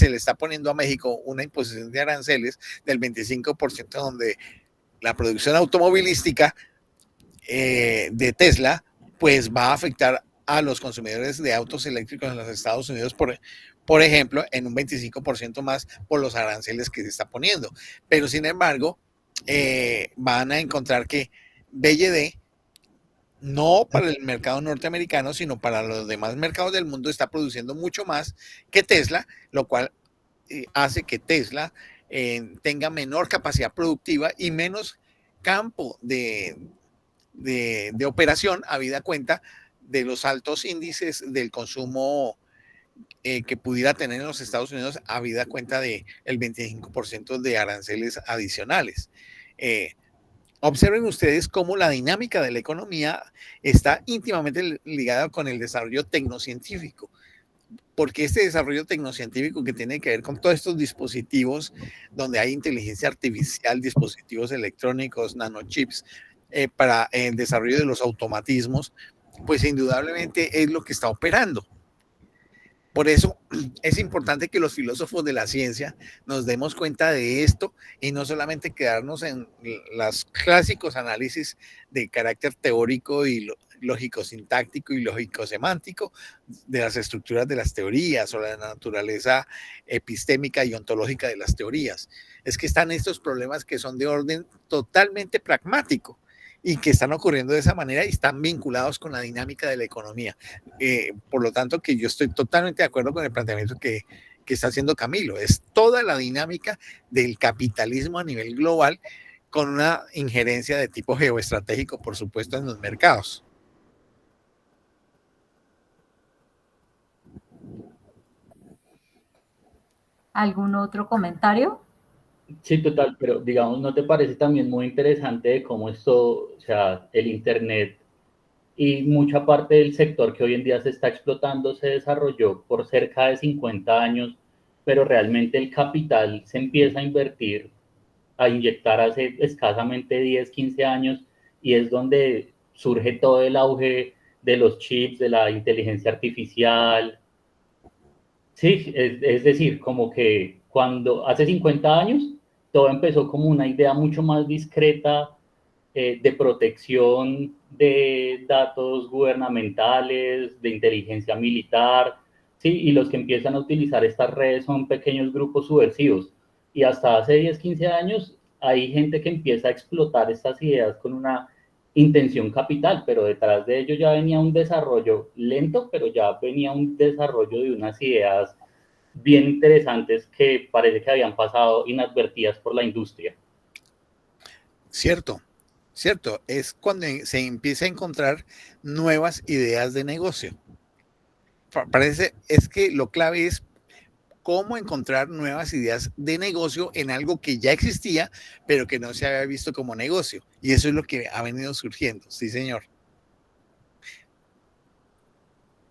le está poniendo a México una imposición de aranceles del 25%, donde la producción automovilística de Tesla pues va a afectar a los consumidores de autos eléctricos en los Estados Unidos, por ejemplo, en un 25% más por los aranceles que se está poniendo. Pero sin embargo, van a encontrar que BYD no para el mercado norteamericano, sino para los demás mercados del mundo, está produciendo mucho más que Tesla, lo cual hace que Tesla tenga menor capacidad productiva y menos campo de operación, habida cuenta de los altos índices del consumo que pudiera tener en los Estados Unidos, habida cuenta del 25% de aranceles adicionales. Observen ustedes cómo la dinámica de la economía está íntimamente ligada con el desarrollo tecnocientífico, porque este desarrollo tecnocientífico que tiene que ver con todos estos dispositivos donde hay inteligencia artificial, dispositivos electrónicos, nanochips, para el desarrollo de los automatismos, pues indudablemente es lo que está operando. Por eso es importante que los filósofos de la ciencia nos demos cuenta de esto y no solamente quedarnos en los clásicos análisis de carácter teórico y lógico-sintáctico y lógico-semántico de las estructuras de las teorías o la naturaleza epistémica y ontológica de las teorías. Es que están estos problemas que son de orden totalmente pragmático y que están ocurriendo de esa manera y están vinculados con la dinámica de la economía. Por lo tanto, que yo estoy totalmente de acuerdo con el planteamiento que está haciendo Camilo. Es toda la dinámica del capitalismo a nivel global con una injerencia de tipo geoestratégico, por supuesto, en los mercados. ¿Algún otro comentario? Sí, total, pero digamos, ¿no te parece también muy interesante de cómo esto, o sea, el Internet y mucha parte del sector que hoy en día se está explotando se desarrolló por cerca de 50 años, pero realmente el capital se empieza a invertir, a inyectar hace escasamente 10, 15 años y es donde surge todo el auge de los chips, de la inteligencia artificial? Sí, es decir, como que cuando hace 50 años todo empezó como una idea mucho más discreta de protección de datos gubernamentales, de inteligencia militar, Sí, y los que empiezan a utilizar estas redes son pequeños grupos subversivos. Y hasta hace 10, 15 años hay gente que empieza a explotar estas ideas con una intención capital, pero detrás de ello ya venía un desarrollo lento, pero ya venía un desarrollo de unas ideas bien interesantes que parece que habían pasado inadvertidas por la industria. Cierto, cierto. Es cuando se empieza a encontrar nuevas ideas de negocio. Parece, es que lo clave es cómo encontrar nuevas ideas de negocio en algo que ya existía, pero que no se había visto como negocio. Y eso es lo que ha venido surgiendo. Sí, señor.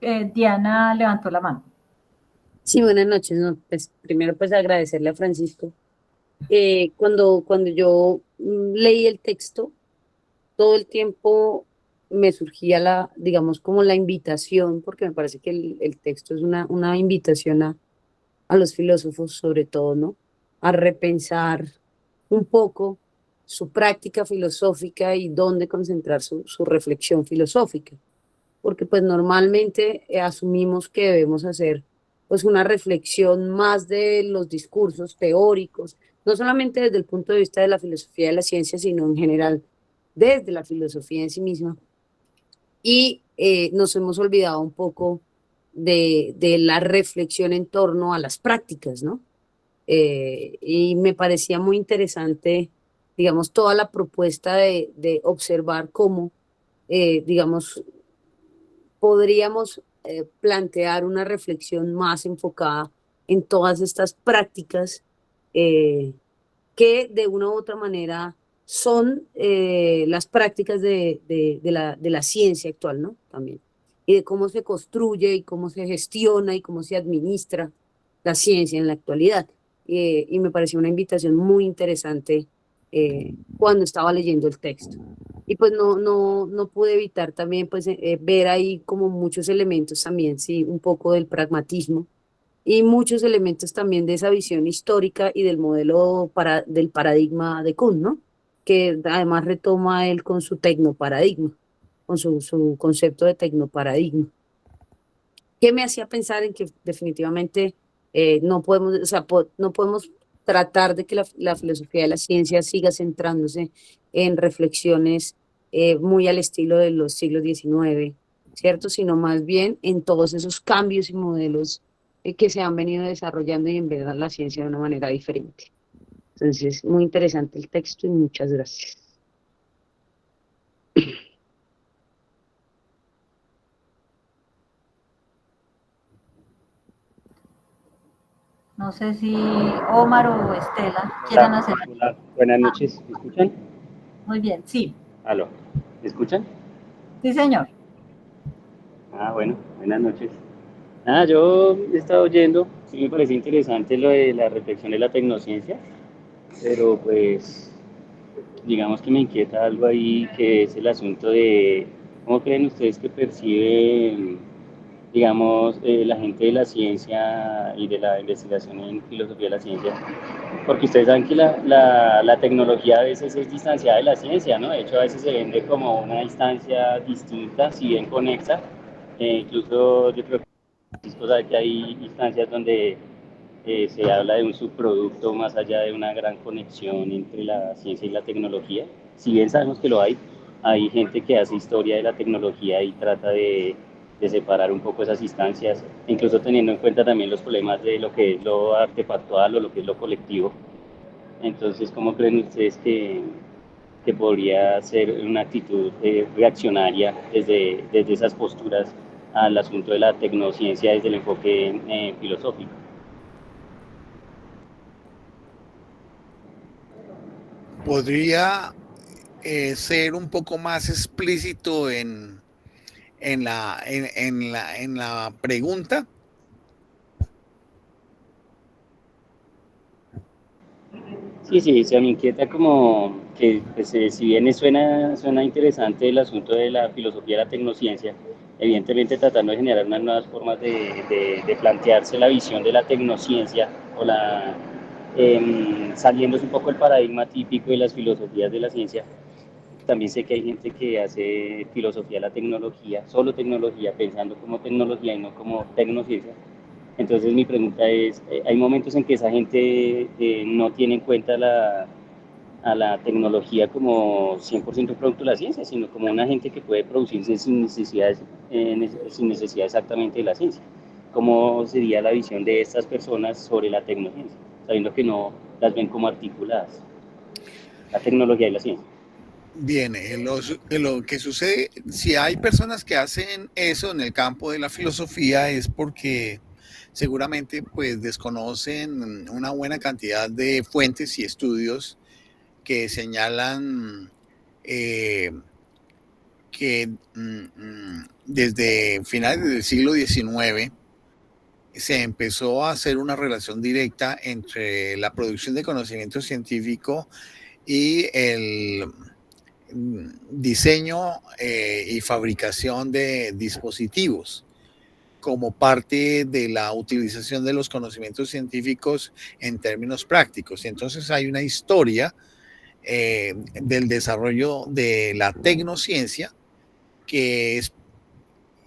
Diana levantó la mano. Sí, buenas noches. No, pues, primero, pues agradecerle a Francisco. Cuando yo leí el texto, todo el tiempo me surgía digamos, como la invitación, porque me parece que el texto es una invitación a los filósofos, sobre todo, ¿no? A repensar un poco su práctica filosófica y dónde concentrar su reflexión filosófica. Porque pues normalmente asumimos que debemos hacer pues una reflexión más de los discursos teóricos, no solamente desde el punto de vista de la filosofía de la ciencia, sino en general desde la filosofía en sí misma. Y nos hemos olvidado un poco de la reflexión en torno a las prácticas, ¿no? Y me parecía muy interesante, digamos, toda la propuesta de observar cómo, digamos, podríamos plantear una reflexión más enfocada en todas estas prácticas que de una u otra manera son las prácticas de la ciencia actual, ¿no? También. Y de cómo se construye y cómo se gestiona y cómo se administra la ciencia en la actualidad. Y me pareció una invitación muy interesante cuando estaba leyendo el texto. Y pues no pude evitar también pues, ver ahí como muchos elementos también, sí, un poco del pragmatismo y muchos elementos también de esa visión histórica y del modelo del paradigma de Kuhn, ¿no? Que además retoma él con su tecnoparadigma, con su concepto de tecnoparadigma. ¿Qué me hacía pensar en que definitivamente no podemos, o sea, no podemos tratar de que la filosofía de la ciencia siga centrándose en reflexiones muy al estilo de los siglos XIX, ¿cierto? Sino más bien en todos esos cambios y modelos que se han venido desarrollando y en verdad la ciencia de una manera diferente. Entonces, muy interesante el texto y muchas gracias. No sé si Omar o Estela quieran hacer. Hola, buenas noches. ¿Me escuchan? Muy bien, sí. Aló, ¿me escuchan? Sí, señor. Ah, bueno, buenas noches. Yo he estado oyendo, sí me parece interesante lo de la reflexión de la tecnociencia, pero pues digamos que me inquieta algo ahí que es el asunto de cómo creen ustedes que percibe, digamos, la gente de la ciencia y de la investigación en filosofía de la ciencia, porque ustedes saben que la tecnología a veces es distanciada de la ciencia, ¿no? De hecho, a veces se vende como una instancia distinta, si bien conexa. Incluso yo creo que hay instancias donde se habla de un subproducto más allá de una gran conexión entre la ciencia y la tecnología. Si bien sabemos que lo hay gente que hace historia de la tecnología y trata de separar un poco esas instancias, incluso teniendo en cuenta también los problemas de lo que es lo artefactual o lo que es lo colectivo. Entonces, ¿cómo creen ustedes que podría ser una actitud reaccionaria desde esas posturas al asunto de la tecnociencia desde el enfoque filosófico? Podría ser un poco más explícito en la pregunta. Sí, se me inquieta como que, pues, si bien suena interesante el asunto de la filosofía de la tecnociencia, evidentemente tratando de generar unas nuevas formas de plantearse la visión de la tecnociencia o saliéndose un poco del paradigma típico de las filosofías de la ciencia. También sé que hay gente que hace filosofía de la tecnología, solo tecnología, pensando como tecnología y no como tecnociencia. Entonces mi pregunta es, ¿hay momentos en que esa gente no tiene en cuenta a la tecnología como 100% producto de la ciencia, sino como un agente que puede producirse sin necesidad exactamente de la ciencia? ¿Cómo sería la visión de estas personas sobre la tecnología, sabiendo que no las ven como articuladas, la tecnología y la ciencia? Bien, lo que sucede, si hay personas que hacen eso en el campo de la filosofía es porque seguramente pues desconocen una buena cantidad de fuentes y estudios que señalan eh, que desde finales del siglo XIX se empezó a hacer una relación directa entre la producción de conocimiento científico y el diseño y fabricación de dispositivos como parte de la utilización de los conocimientos científicos en términos prácticos. Y entonces hay una historia del desarrollo de la tecnociencia que es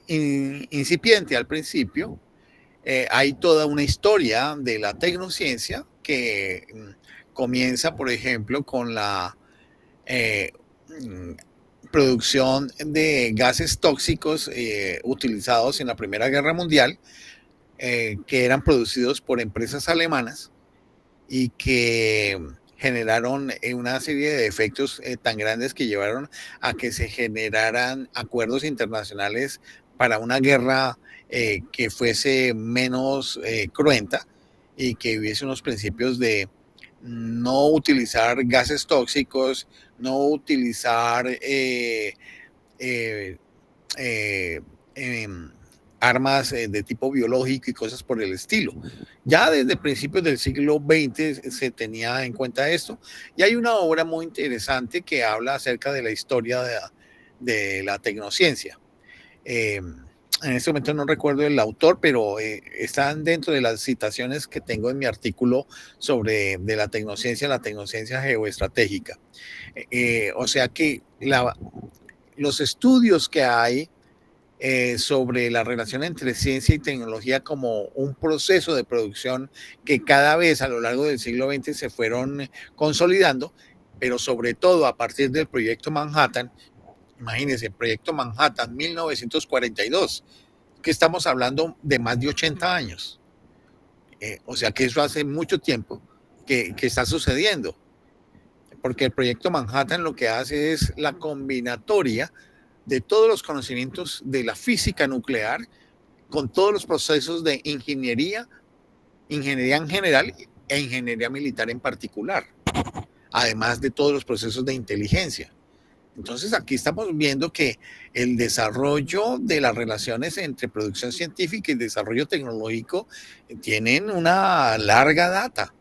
incipiente al principio. Hay toda una historia de la tecnociencia que comienza, por ejemplo, con la eh, producción de gases tóxicos utilizados en la Primera Guerra Mundial, que eran producidos por empresas alemanas y que generaron una serie de efectos tan grandes que llevaron a que se generaran acuerdos internacionales para una guerra que fuese menos cruenta y que hubiese unos principios de no utilizar gases tóxicos, no utilizar eh, eh, armas de tipo biológico y cosas por el estilo. Ya desde principios del siglo XX se tenía en cuenta esto. Y hay una obra muy interesante que habla acerca de la historia de la tecnociencia. En este momento no recuerdo el autor, pero están dentro de las citaciones que tengo en mi artículo sobre de la tecnociencia geoestratégica. O sea que los estudios que hay sobre la relación entre ciencia y tecnología como un proceso de producción que cada vez a lo largo del siglo XX se fueron consolidando, pero sobre todo a partir del proyecto Manhattan. Imagínense, el proyecto Manhattan 1942, que estamos hablando de más de 80 años. O sea que eso hace mucho tiempo que está sucediendo, porque el proyecto Manhattan lo que hace es la combinatoria de todos los conocimientos de la física nuclear con todos los procesos de ingeniería en general e ingeniería militar en particular, además de todos los procesos de inteligencia. Entonces aquí estamos viendo que el desarrollo de las relaciones entre producción científica y desarrollo tecnológico tienen una larga data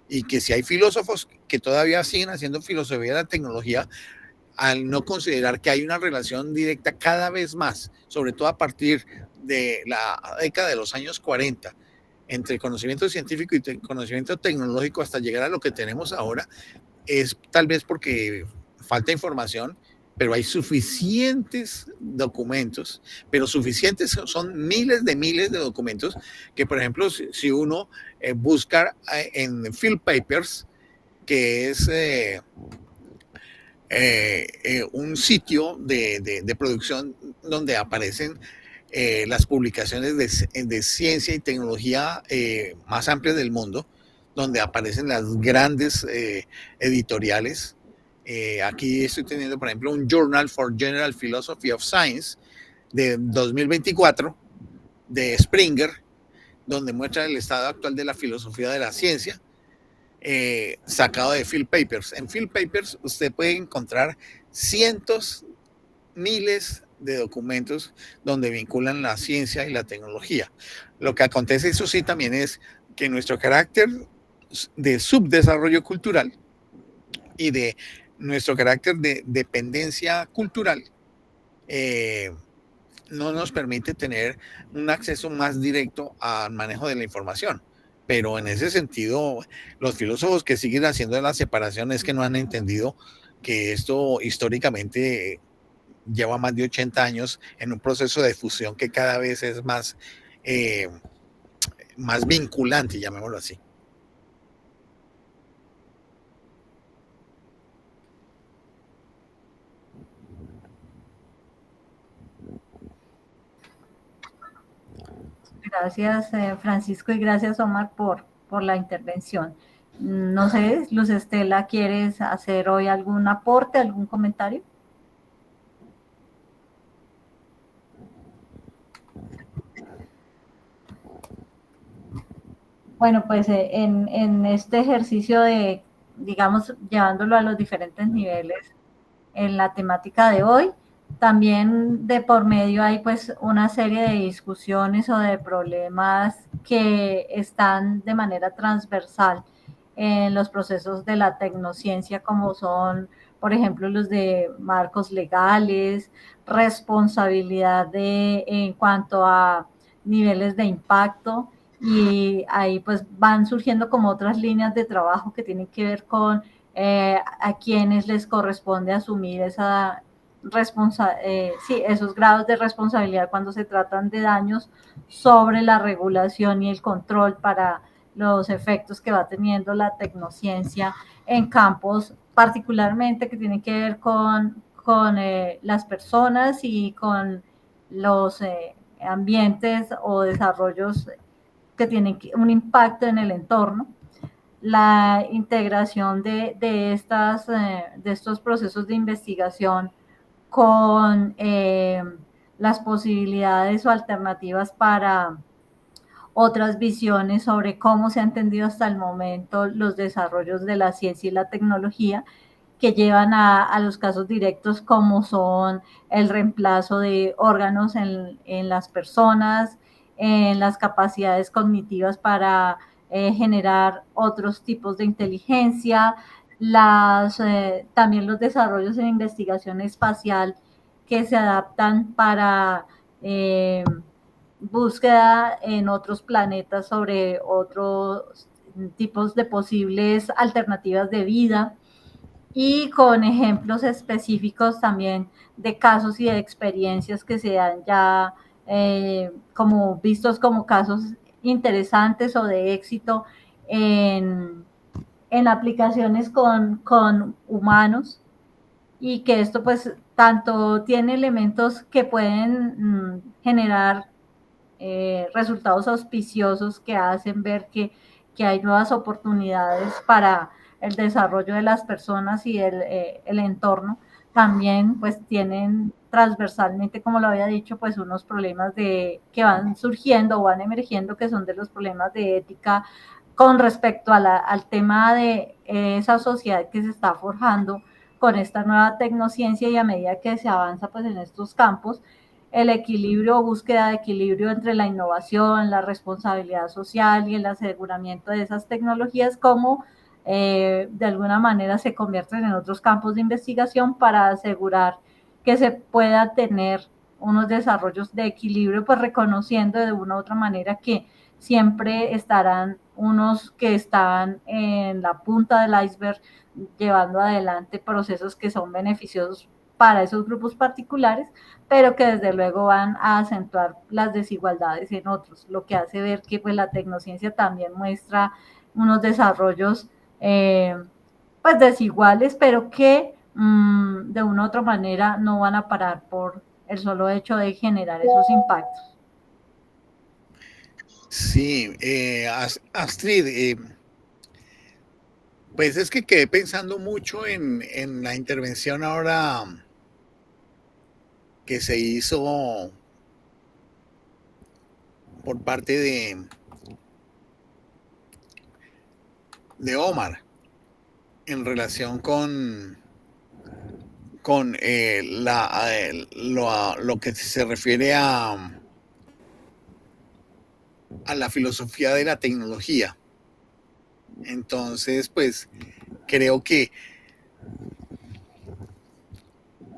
y que si hay filósofos que todavía siguen haciendo filosofía de la tecnología, al no considerar que hay una relación directa cada vez más, sobre todo a partir de la década de los años 40, entre conocimiento científico y conocimiento tecnológico hasta llegar a lo que tenemos ahora, es tal vez porque falta información, pero hay suficientes documentos, pero suficientes son miles de documentos que, por ejemplo, si uno busca en Field Papers, que es un sitio de producción donde aparecen las publicaciones de ciencia y tecnología más amplias del mundo, donde aparecen las grandes editoriales. Aquí estoy teniendo, por ejemplo, un Journal for General Philosophy of Science de 2024 de Springer, donde muestra el estado actual de la filosofía de la ciencia, sacado de Field Papers. En Field Papers usted puede encontrar cientos, miles de documentos donde vinculan la ciencia y la tecnología. Lo que acontece, eso sí, también es que nuestro carácter de subdesarrollo cultural y de nuestro carácter de dependencia cultural no nos permite tener un acceso más directo al manejo de la información. Pero en ese sentido, los filósofos que siguen haciendo la separación es que no han entendido que esto históricamente lleva más de 80 años en un proceso de fusión que cada vez es más más vinculante, llamémoslo así. Gracias, Francisco, y gracias, Omar, por la intervención. No sé, Luz Estela, ¿quieres hacer hoy algún aporte, algún comentario? Bueno, pues en este ejercicio de, digamos, llevándolo a los diferentes niveles en la temática de hoy, también de por medio hay pues una serie de discusiones o de problemas que están de manera transversal en los procesos de la tecnociencia, como son, por ejemplo, los de marcos legales, responsabilidad en cuanto a niveles de impacto, y ahí pues van surgiendo como otras líneas de trabajo que tienen que ver con a quienes les corresponde asumir esos grados de responsabilidad cuando se tratan de daños sobre la regulación y el control para los efectos que va teniendo la tecnociencia en campos particularmente que tienen que ver con las personas y con los ambientes o desarrollos que tienen un impacto en el entorno. La integración de estos procesos de investigación con las posibilidades o alternativas para otras visiones sobre cómo se han entendido hasta el momento los desarrollos de la ciencia y la tecnología, que llevan a los casos directos como son el reemplazo de órganos en las personas, en las capacidades cognitivas para generar otros tipos de inteligencia, también los desarrollos en investigación espacial que se adaptan para búsqueda en otros planetas sobre otros tipos de posibles alternativas de vida, y con ejemplos específicos también de casos y de experiencias que se han ya como vistos como casos interesantes o de éxito en aplicaciones con humanos, y que esto pues tanto tiene elementos que pueden generar resultados auspiciosos que hacen ver que hay nuevas oportunidades para el desarrollo de las personas y el entorno. También pues tienen transversalmente, como lo había dicho, pues unos problemas que van surgiendo o van emergiendo, que son de los problemas de ética con respecto al tema de esa sociedad que se está forjando con esta nueva tecnociencia, y a medida que se avanza pues en estos campos, el equilibrio, búsqueda de equilibrio entre la innovación, la responsabilidad social y el aseguramiento de esas tecnologías, como de alguna manera se convierten en otros campos de investigación para asegurar que se pueda tener unos desarrollos de equilibrio, pues reconociendo de una u otra manera que siempre estarán unos que están en la punta del iceberg llevando adelante procesos que son beneficiosos para esos grupos particulares, pero que desde luego van a acentuar las desigualdades en otros, lo que hace ver que pues la tecnociencia también muestra unos desarrollos pues desiguales, pero que de una u otra manera no van a parar por el solo hecho de generar esos impactos. Sí, Astrid, pues es que quedé pensando mucho en la intervención ahora que se hizo por parte de Omar en relación con lo que se refiere a la filosofía de la tecnología. Entonces, pues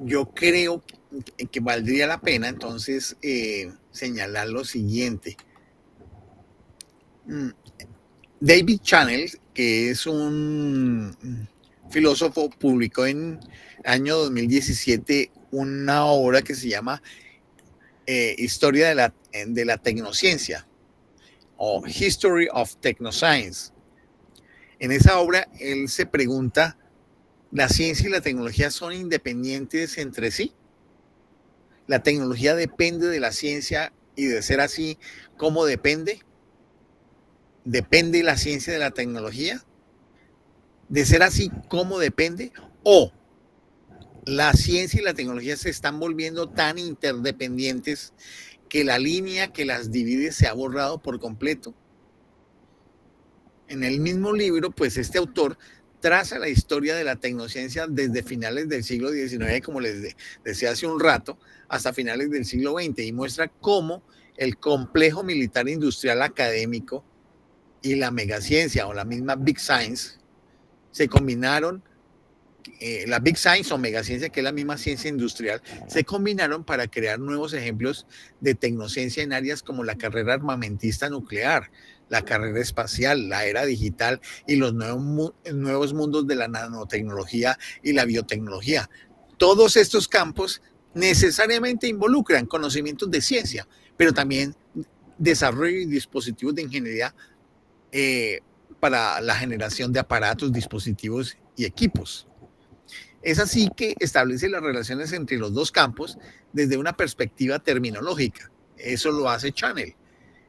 yo creo que valdría la pena entonces señalar lo siguiente. David Channel, que es un filósofo, publicó en el año 2017 una obra que se llama Historia de la tecnociencia. o History of Technoscience. En esa obra, él se pregunta, ¿la ciencia y la tecnología son independientes entre sí? ¿La tecnología depende de la ciencia y de ser así, cómo depende? ¿Depende la ciencia de la tecnología? De ser así, ¿cómo depende? ¿O la ciencia y la tecnología se están volviendo tan interdependientes que la línea que las divide se ha borrado por completo? En el mismo libro, pues este autor traza la historia de la tecnociencia desde finales del siglo XIX, como les decía hace un rato, hasta finales del siglo XX, y muestra cómo el complejo militar industrial académico y la megaciencia o la misma Big Science se combinaron. La Big Science o megaciencia, que es la misma ciencia industrial, se combinaron para crear nuevos ejemplos de tecnociencia en áreas como la carrera armamentista nuclear, la carrera espacial, la era digital y los nuevos mundos de la nanotecnología y la biotecnología. Todos estos campos necesariamente involucran conocimientos de ciencia, pero también desarrollo y dispositivos de ingeniería para la generación de aparatos, dispositivos y equipos. Es así que establece las relaciones entre los dos campos desde una perspectiva terminológica. Eso lo hace Chanel.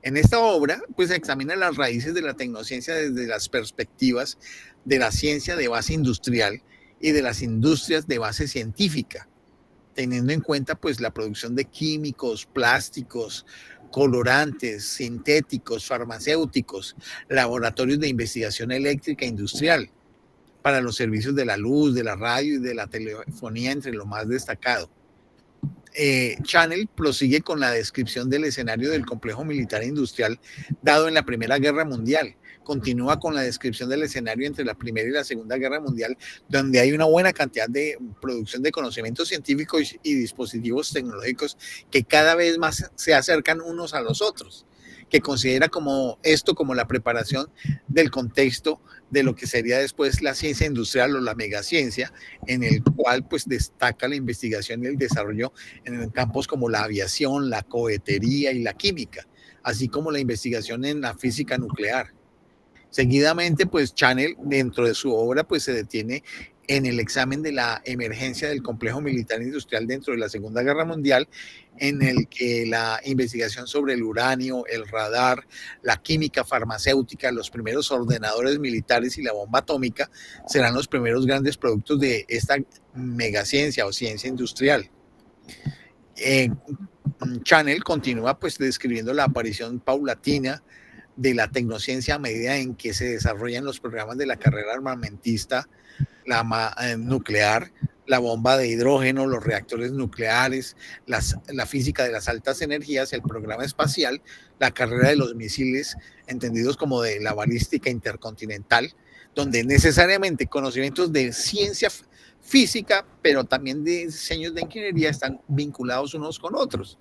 En esta obra, pues examina las raíces de la tecnociencia desde las perspectivas de la ciencia de base industrial y de las industrias de base científica, teniendo en cuenta pues la producción de químicos, plásticos, colorantes, sintéticos, farmacéuticos, laboratorios de investigación eléctrica industrial, para los servicios de la luz, de la radio y de la telefonía, entre lo más destacado. Chanel prosigue con la descripción del escenario del complejo militar industrial dado en la Primera Guerra Mundial. Continúa con la descripción del escenario entre la Primera y la Segunda Guerra Mundial, donde hay una buena cantidad de producción de conocimientos científicos y dispositivos tecnológicos que cada vez más se acercan unos a los otros, que considera como esto como la preparación del contexto de lo que sería después la ciencia industrial o la megaciencia, en el cual pues destaca la investigación y el desarrollo en campos como la aviación, la cohetería y la química, así como la investigación en la física nuclear. Seguidamente, pues Chanel, dentro de su obra, pues se detiene en el examen de la emergencia del complejo militar industrial dentro de la Segunda Guerra Mundial, en el que la investigación sobre el uranio, el radar, la química farmacéutica, los primeros ordenadores militares y la bomba atómica serán los primeros grandes productos de esta megaciencia o ciencia industrial. Chanel continúa pues describiendo la aparición paulatina de la tecnociencia a medida en que se desarrollan los programas de la carrera armamentista, la nuclear, la bomba de hidrógeno, los reactores nucleares, la física de las altas energías, el programa espacial, la carrera de los misiles, entendidos como de la balística intercontinental, donde necesariamente conocimientos de ciencia física, pero también de diseños de ingeniería están vinculados unos con otros.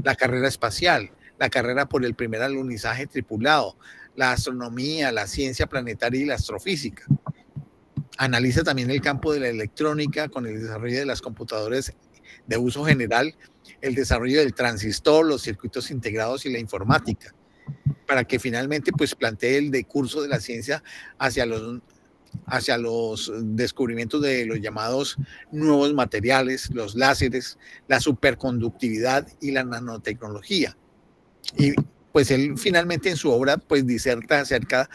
La carrera espacial, la carrera por el primer alunizaje tripulado, la astronomía, la ciencia planetaria y la astrofísica. Analiza también el campo de la electrónica con el desarrollo de las computadoras de uso general, el desarrollo del transistor, los circuitos integrados y la informática, para que finalmente pues plantee el decurso de la ciencia hacia los descubrimientos de los llamados nuevos materiales, los láseres, la superconductividad y la nanotecnología. Y pues él finalmente en su obra pues diserta acerca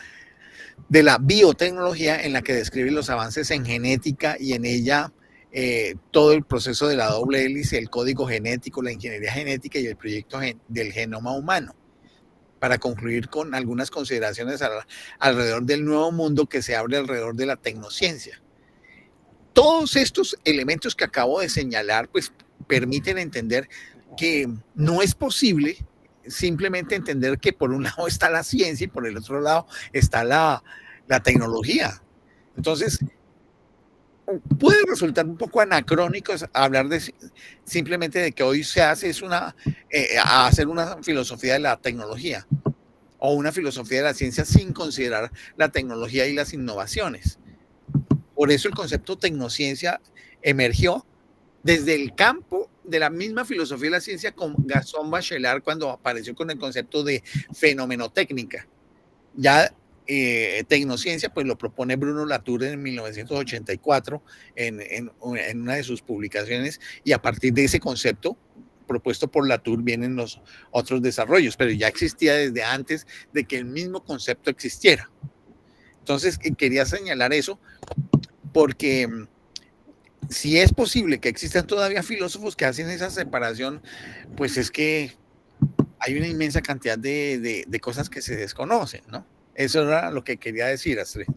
de la biotecnología, en la que describe los avances en genética y en ella todo el proceso de la doble hélice, el código genético, la ingeniería genética y el proyecto del genoma humano, para concluir con algunas consideraciones alrededor del nuevo mundo que se abre alrededor de la tecnociencia. Todos estos elementos que acabo de señalar pues permiten entender que no es posible simplemente entender que por un lado está la ciencia y por el otro lado está la tecnología. Entonces, puede resultar un poco anacrónico hablar simplemente de que hoy se hace hacer una filosofía de la tecnología o una filosofía de la ciencia sin considerar la tecnología y las innovaciones. Por eso el concepto tecnociencia emergió desde el campo de la misma filosofía de la ciencia con Gaston Bachelard cuando apareció con el concepto de fenomenotécnica. Ya tecnociencia, pues lo propone Bruno Latour en 1984 en una de sus publicaciones, y a partir de ese concepto propuesto por Latour vienen los otros desarrollos, pero ya existía desde antes de que el mismo concepto existiera. Entonces, quería señalar eso porque si es posible que existan todavía filósofos que hacen esa separación, pues es que hay una inmensa cantidad de cosas que se desconocen, ¿no? Eso era lo que quería decir, Astrid.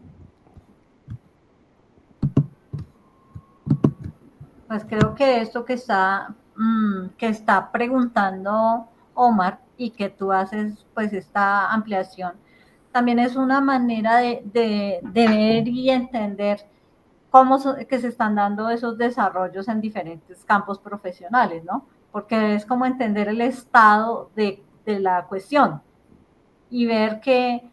Pues creo que esto que está preguntando Omar y que tú haces pues esta ampliación, también es una manera de ver y entender cómo que se están dando esos desarrollos en diferentes campos profesionales, ¿no? Porque es como entender el estado de la cuestión y ver que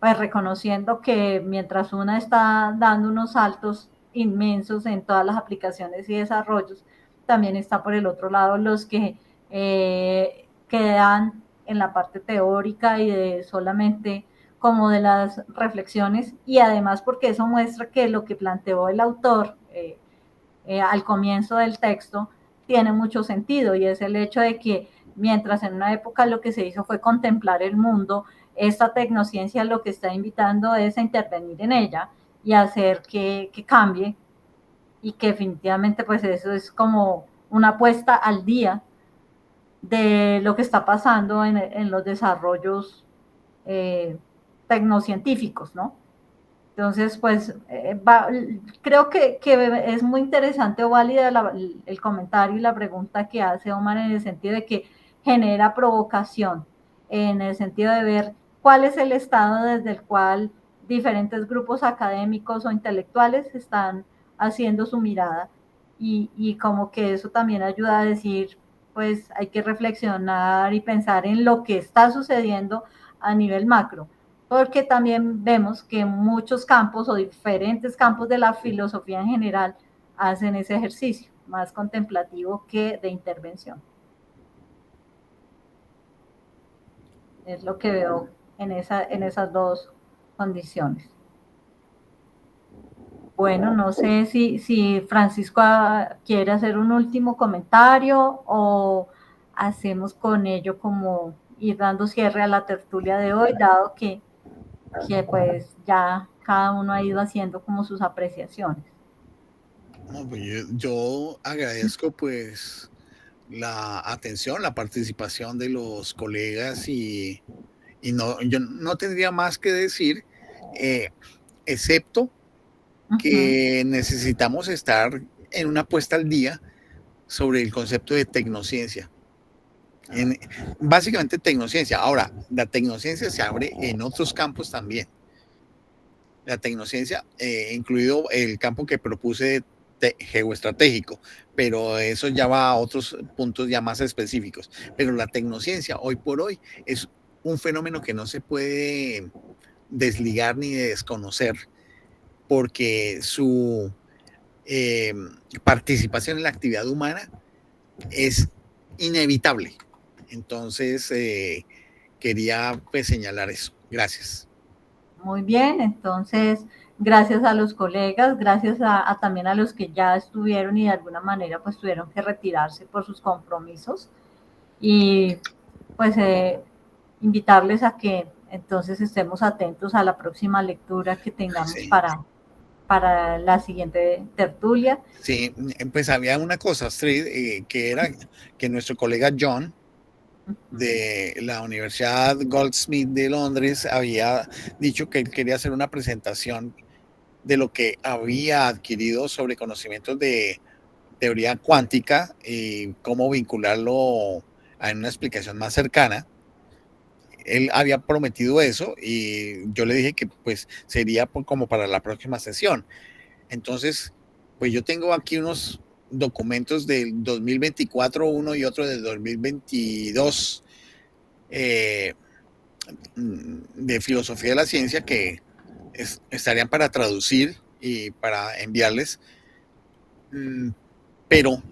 pues reconociendo que mientras una está dando unos saltos inmensos en todas las aplicaciones y desarrollos, también está por el otro lado los que quedan en la parte teórica y de solamente como de las reflexiones, y además porque eso muestra que lo que planteó el autor al comienzo del texto tiene mucho sentido, y es el hecho de que mientras en una época lo que se hizo fue contemplar el mundo, esta tecnociencia lo que está invitando es a intervenir en ella y hacer que cambie, y que definitivamente pues eso es como una puesta al día de lo que está pasando en los desarrollos tecnocientíficos, ¿no? Entonces, pues creo que es muy interesante o válida el comentario y la pregunta que hace Omar, en el sentido de que genera provocación, en el sentido de ver cuál es el estado desde el cual diferentes grupos académicos o intelectuales están haciendo su mirada, y como que eso también ayuda a decir, pues hay que reflexionar y pensar en lo que está sucediendo a nivel macro, porque también vemos que muchos campos o diferentes campos de la filosofía en general hacen ese ejercicio más contemplativo que de intervención. Es lo que veo en esas dos condiciones. Bueno, no sé si Francisco quiere hacer un último comentario o hacemos con ello como ir dando cierre a la tertulia de hoy, dado que pues ya cada uno ha ido haciendo como sus apreciaciones. No, pues yo agradezco pues la atención, la participación de los colegas, y no, yo no tendría más que decir, excepto que necesitamos estar en una puesta al día sobre el concepto de tecnociencia. Básicamente tecnociencia. Ahora, la tecnociencia se abre en otros campos también. La tecnociencia, incluido el campo que propuse geoestratégico, pero eso ya va a otros puntos ya más específicos. Pero la tecnociencia hoy por hoy es un fenómeno que no se puede desligar ni desconocer, porque su participación en la actividad humana es inevitable. Entonces, quería pues señalar eso. Gracias. Muy bien, entonces, gracias a los colegas, gracias también a los que ya estuvieron y de alguna manera pues tuvieron que retirarse por sus compromisos, y pues invitarles a que entonces estemos atentos a la próxima lectura que tengamos Sí. para la siguiente tertulia. Sí, pues había una cosa, Astrid, que era que nuestro colega John de la Universidad Goldsmith de Londres había dicho que él quería hacer una presentación de lo que había adquirido sobre conocimientos de teoría cuántica y cómo vincularlo a una explicación más cercana. Él había prometido eso y yo le dije que pues sería como para la próxima sesión. Entonces, pues yo tengo aquí unos documentos del 2024, uno y otro del 2022, de filosofía de la ciencia, que estarían para traducir y para enviarles, Pero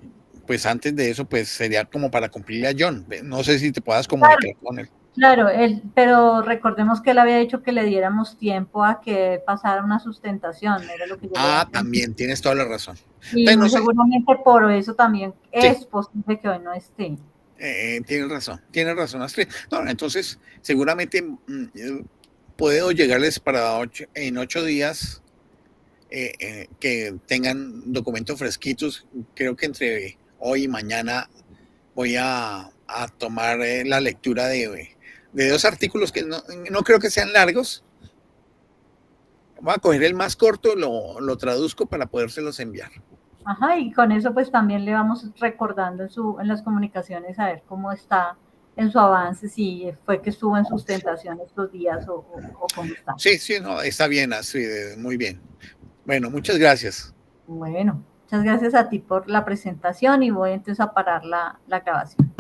pues antes de eso, pues sería como para cumplirle a John. No sé si te puedas comunicar con él. Claro, pero recordemos que él había dicho que le diéramos tiempo a que pasara una sustentación, era lo que yo le había también tienes toda la razón. Y Entonces, muy no sé. seguramente por eso también es posible que hoy no esté. Tienes razón, Astrid. No, entonces, seguramente puedo llegarles en 8 días que tengan documentos fresquitos. Creo que entre hoy y mañana voy a tomar la lectura de 2 artículos que no creo que sean largos. Voy a coger el más corto, lo traduzco para podérselos enviar. Ajá, y con eso pues también le vamos recordando en las comunicaciones a ver cómo está en su avance, si fue que estuvo en sustentación estos días o cómo está. Sí, no, está bien, Astrid, muy bien. Bueno, muchas gracias. Bueno, muchas gracias a ti por la presentación y voy entonces a parar la grabación.